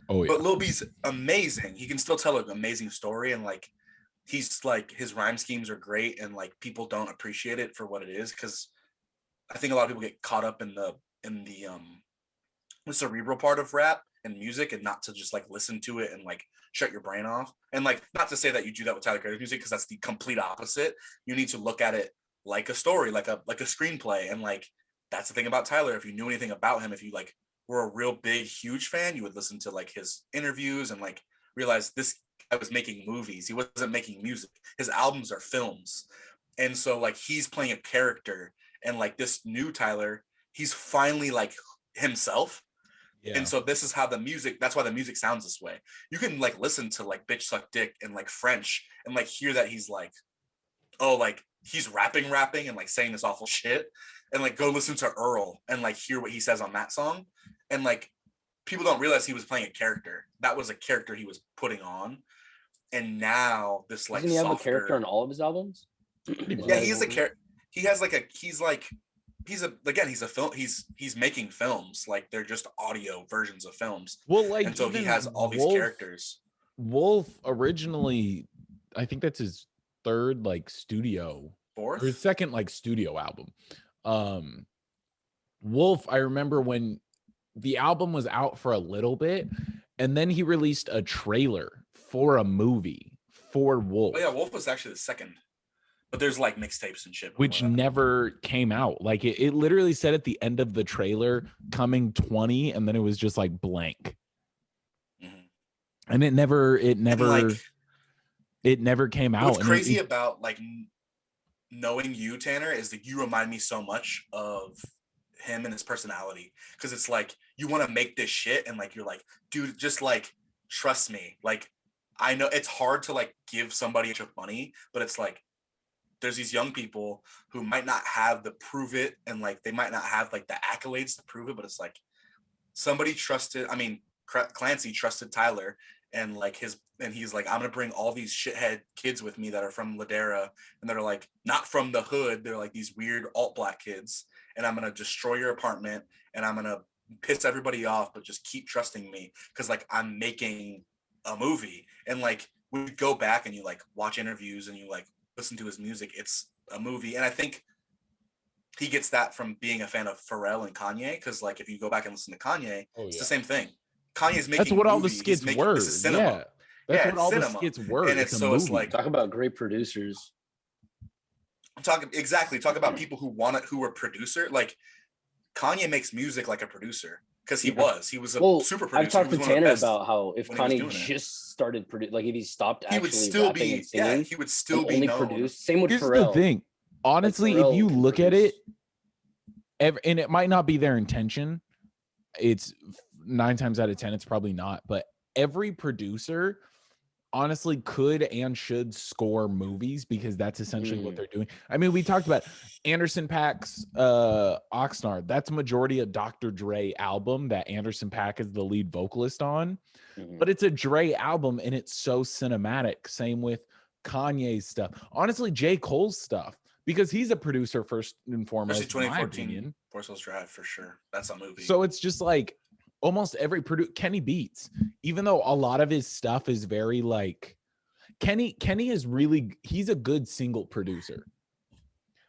Oh yeah. But Lil B's amazing. He can still tell an amazing story, and like he's like his rhyme schemes are great, and like people don't appreciate it for what it is, because I think a lot of people get caught up in the cerebral part of rap and music, and not to just like listen to it and like shut your brain off. And like, not to say that you do that with Tyler Creator's music, because that's the complete opposite. You need to look at it like a story, like a screenplay. And like, that's the thing about Tyler. If you knew anything about him, if you like were a real big, huge fan, you would listen to like his interviews and like realize this guy was making movies. He wasn't making music. His albums are films. And so like he's playing a character, and like this new Tyler, he's finally like himself. Yeah. And so this is how that's why the music sounds this way. You can like listen to like Bitch Suck Dick and like French and like hear that he's like, oh, like he's rapping and like saying this awful shit, and like go listen to Earl and like hear what he says on that song. And like people don't realize he was playing a character. That was a character he was putting on. And now this like doesn't he have a character on all of his albums? Yeah, he is a character. He has like he's making films, like they're just audio versions of films. Well, like, and so he has all these characters. Wolf originally, I think that's his third like studio, fourth, or his second like studio album. Wolf, I remember when the album was out for a little bit, and then he released a trailer for a movie for Wolf. Oh yeah, Wolf was actually the second. But there's like mixtapes and shit, which never came out. Like it literally said at the end of the trailer, coming 20, and then it was just like blank. Mm-hmm. And it never came out. What's crazy about like knowing you, Tanner, is that you remind me so much of him and his personality. Because it's like you want to make this shit, and like you're like, dude, just like trust me. Like I know it's hard to like give somebody a bunch of money, but it's like there's these young people who might not have the prove it, and like they might not have like the accolades to prove it, but it's like somebody trusted. I mean, Clancy trusted Tyler, and like he's like, I'm gonna bring all these shithead kids with me that are from Ladera, and they're like not from the hood. They're like these weird alt black kids, and I'm gonna destroy your apartment, and I'm gonna piss everybody off, but just keep trusting me because like I'm making a movie. And like we go back and you like watch interviews and you like listen to his music, it's a movie. And I think he gets that from being a fan of Pharrell and Kanye, because like if you go back and listen to Kanye, it's the same thing. Kanye's making that's what movies. All the skits were. This is cinema. Yeah, that's what all the skits were. And it's so it's like talk about great producers. Talk about people who were producer. Like Kanye makes music like a producer. Because he was a super producer. I've talked to Tanner about how if Kanye just started producing, like if he stopped actually rapping and singing, he would still be only known. Produce. Same with Here's Pharrell. the thing. Honestly, if you look at it, and it might not be their intention, it's 9 times out of 10, it's probably not. But every producer honestly could and should score movies, because that's essentially what they're doing. I mean, we talked about Anderson .Paak's Oxnard. That's majority a Dr. Dre album that Anderson .Paak is the lead vocalist on. But it's a Dre album, and it's so cinematic. Same with Kanye's stuff. Honestly, J. Cole's stuff, because he's a producer first and foremost. Especially 2014 Forest Hills Drive, for sure. That's a movie. So it's just like almost every Kenny Beats, even though a lot of his stuff is very like Kenny is really, he's a good single producer.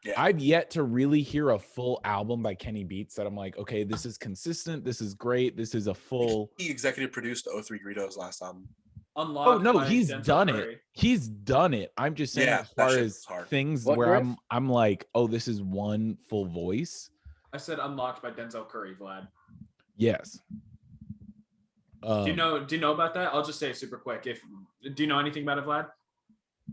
Yeah. I've yet to really hear a full album by Kenny Beats that I'm like, okay, this is consistent, this is great, this is a full. He executive produced 03 Greedo's last album. Unlocked. Oh no, he's done it. He's done it. I'm just saying, as far as things where I'm like, oh, this is one full voice. I said Unlocked by Denzel Curry, Vlad. Yes. Do you know about that? I'll just say it super quick. Do you know anything about it, Vlad?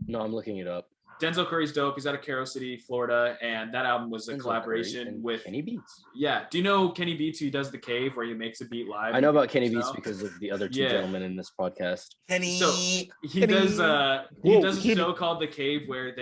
No, I'm looking it up. Denzel Curry's dope. He's out of Carol City, Florida, and that album was a Denzel collaboration Curry and with Kenny Beats. Yeah. Do you know Kenny Beats? Who does The Cave, where he makes a beat live? I know about Kenny So- Beats because of the other two Yeah. gentlemen in this podcast. Kenny. So he Kenny. does Whoa, a Kenny. show called The Cave where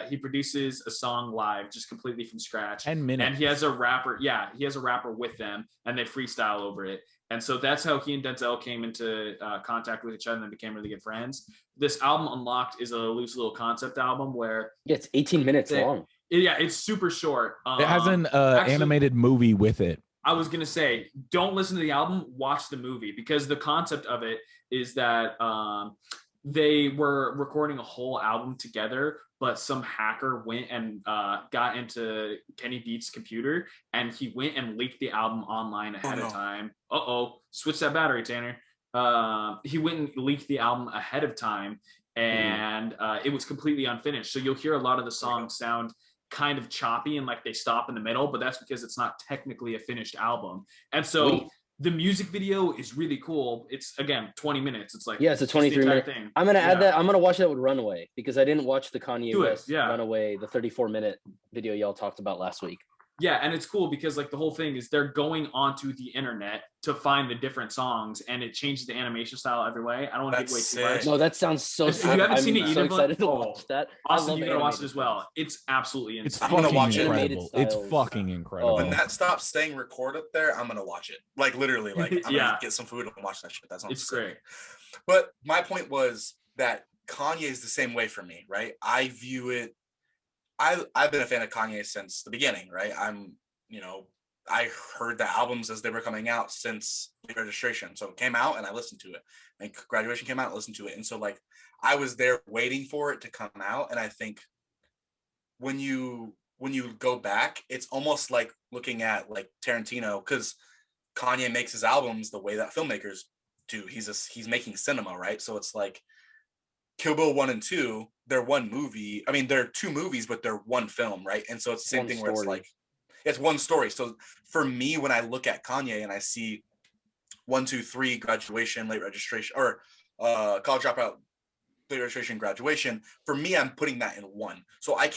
he produces a song live just completely from scratch. 10 minutes. And he has a rapper, he has a rapper with them and they freestyle over it. And so that's how he and Denzel came into contact with each other and became really good friends. This album Unlocked is a loose little concept album where Yeah, it's 18 minutes long. it's super short. It has an actually, animated movie with it. I was gonna say, don't listen to the album, watch the movie, because the concept of it is that they were recording a whole album together, but some hacker went and got into Kenny Beats' computer, and he went and leaked the album online ahead of time. Switch that battery, Tanner. He went and leaked the album ahead of time, and it was completely unfinished. So you'll hear a lot of the songs sound kind of choppy and like they stop in the middle, but that's because it's not technically a finished album. And so the music video is really cool. It's again 20 minutes. It's like it's a 23-minute thing. I'm gonna add that. I'm gonna watch that with Runaway because I didn't watch the Kanye West Runaway, the 34-minute video y'all talked about last week. Yeah, and it's cool because like the whole thing is they're going onto the internet to find the different songs, and it changes the animation style every way. I don't want to give away too much. No, that sounds so. If you haven't seen it, I'm so excited to watch that. Austin, you gotta watch it as well. It's absolutely insane. It's I'm gonna watch it. incredible. It's fucking incredible. When that stops staying record up there, I'm gonna watch it. Like literally, like I'm gonna get some food and watch that shit. That sounds sick. Great. But my point was that Kanye is the same way for me, right? I view it. I've been a fan of Kanye since the beginning, right? I heard the albums as they were coming out since the registration. So it came out and I listened to it. And Graduation came out and listened to it. And so like I was there waiting for it to come out. And I think when you go back, it's almost like looking at like Tarantino, because Kanye makes his albums the way that filmmakers do. He's making cinema, right? So it's like Kill Bill 1 and 2, they're one movie. I mean, they're two movies, but they're one film, right? And so it's the same thing where it's like, it's one story. So for me, when I look at Kanye and I see 1, 2, 3, Graduation, Late Registration, or College Dropout, Late Registration, Graduation, for me, I'm putting that in one. So I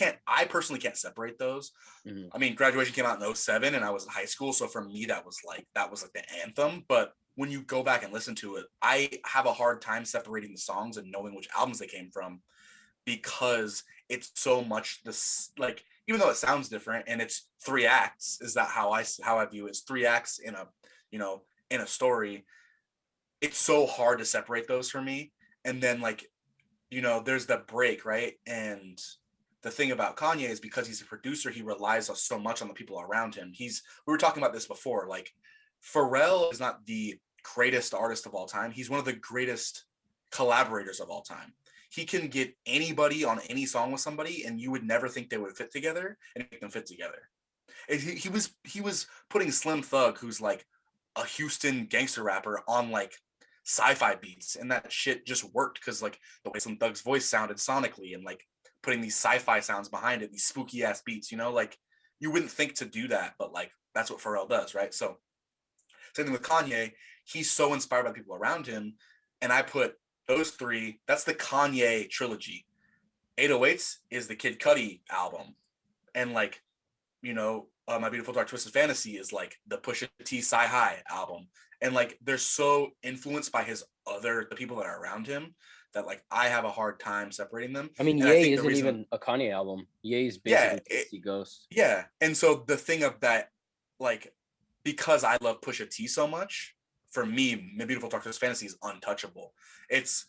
personally can't separate those. Mm-hmm. I mean, Graduation came out in 2007 and I was in high school. So for me, that was like the anthem. But when you go back and listen to it, I have a hard time separating the songs and knowing which albums they came from, because it's so much this, like, even though it sounds different and it's 3 acts, is that how I view it? It's 3 acts in a story. It's so hard to separate those for me. And then like, there's the break, right? And the thing about Kanye is because he's a producer, he relies so much on the people around him. We were talking about this before, like Pharrell is not the greatest artist of all time. He's one of the greatest collaborators of all time. He can get anybody on any song with somebody and you would never think they would fit together and make them fit together. And he was putting Slim Thug, who's like a Houston gangster rapper, on like sci-fi beats, and that shit just worked because like the way Slim Thug's voice sounded sonically, and like putting these sci-fi sounds behind it, these spooky ass beats, like you wouldn't think to do that, but like that's what Pharrell does, right? So same thing with Kanye. He's so inspired by the people around him, and I put those 3, that's the Kanye trilogy. 808s is the Kid Cudi album. And like, My Beautiful Dark Twisted Fantasy is like the Pusha T Sci High album. And like, they're so influenced by the people that are around him that like, I have a hard time separating them. I mean, Ye isn't even a Kanye album. Ye's basically Ghost. Yeah. And so the thing of that, like, because I love Pusha T so much, for me, My Beautiful Dark Twisted Fantasy is untouchable. It's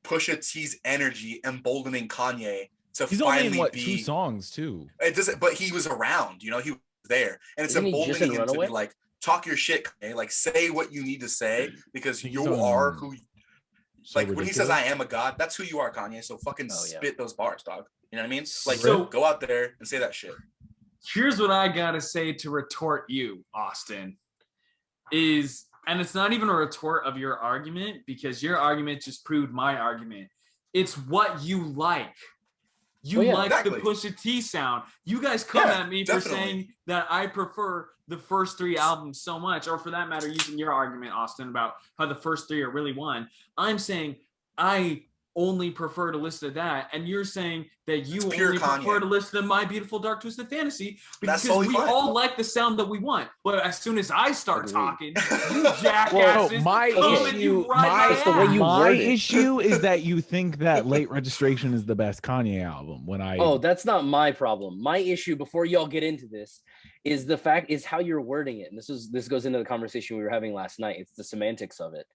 Pusha T's energy emboldening Kanye to He's finally only in, be 2 songs too. It doesn't, but he was around, he was there, and it's emboldening him to be like, talk your shit, Kanye. Like, say what you need to say because you are who. So like ridiculous. When he says, "I am a god," that's who you are, Kanye. So fucking spit those bars, dog. You know what I mean? Like, so go out there and say that shit. Here's what I gotta say to retort you, Austin. And it's not even a retort of your argument, because your argument just proved my argument. It's what you like. You like the Pusha T sound. You guys come at me for saying that I prefer the first 3 albums so much, or for that matter, using your argument, Austin, about how the first 3 are really one. I'm saying I only prefer to listen to that, and you're saying that you only Kanye. prefer to listen to My Beautiful Dark Twisted Fantasy because totally we fine. all like the sound that we want. But as soon as I start Agreed. talking, you jackasses my come and you ride it's the way you my word it. issue is that you think that Late Registration is the best Kanye album. When I Oh, that's not my problem. My issue, before y'all get into this, is how you're wording it. And this goes into the conversation we were having last night. It's the semantics of it.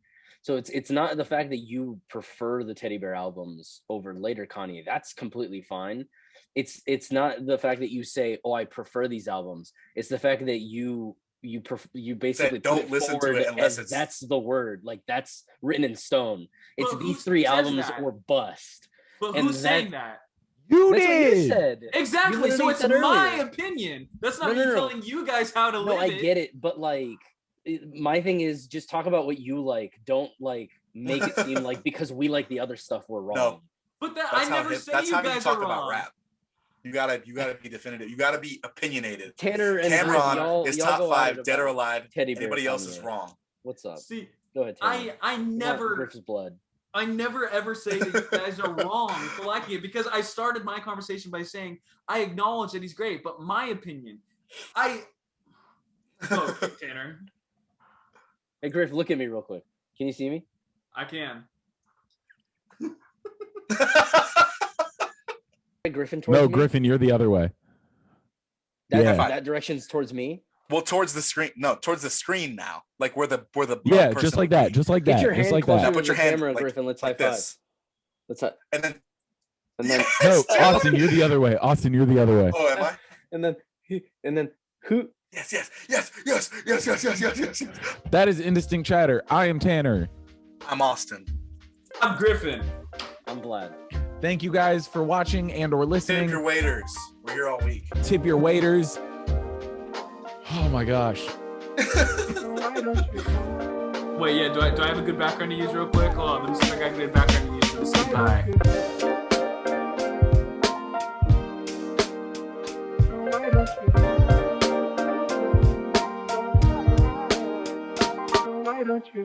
So it's not the fact that you prefer the Teddy Bear albums over later Kanye. That's completely fine. It's not the fact that you say, "Oh, I prefer these albums." It's the fact that you basically don't listen to it unless it's that's the word. Like that's written in stone. It's But who these three says albums that? or bust. But And who's saying that? you That's what you did. said. Exactly. You So literally it's said my earlier. opinion. That's not No, me no. telling you guys how to No, live I it. get it, but like my thing is just talk about what you like. Don't like make it seem like because we like the other stuff we're wrong. No. But that, That's I never say you how guys you talk are about wrong. rap. You gotta be definitive. You gotta be opinionated. Tanner and Cameron is y'all top go at it 5, dead or about alive. Teddy Bear Anybody else is Kanye. wrong. What's up? See, Go ahead, Tanner. I Come on, never Griff's blood. I never ever say that you guys are wrong for liking it because I started my conversation by saying I acknowledge that he's great, but my opinion, okay, Tanner, Hey Griff, look at me real quick. Can you see me? I can. Hey, Griffin towards No, me? Griffin, you're the other way. Yeah. That direction's towards me. Well, towards the screen. No, towards the screen now. Like where the Yeah, person just like would that. be. Just like Get that. your Just hand like closer that. Now to put your the hand camera, like- Griffin. Let's high like five. this. Let's high. And then And then No, Yes! Austin, you're the other way. Austin, you're the other way. Oh, am I? and then who? Yes. That is Indistinct Chatter. I am Tanner. I'm Austin. I'm Griffin. I'm Vlad. Thank you guys for watching and or Tip listening. your waiters. We're here all week. Tip your waiters. Oh my gosh. Wait, yeah, do I have a good background to use real quick? Hold on, let me see if I got a good background to use for this. Hi.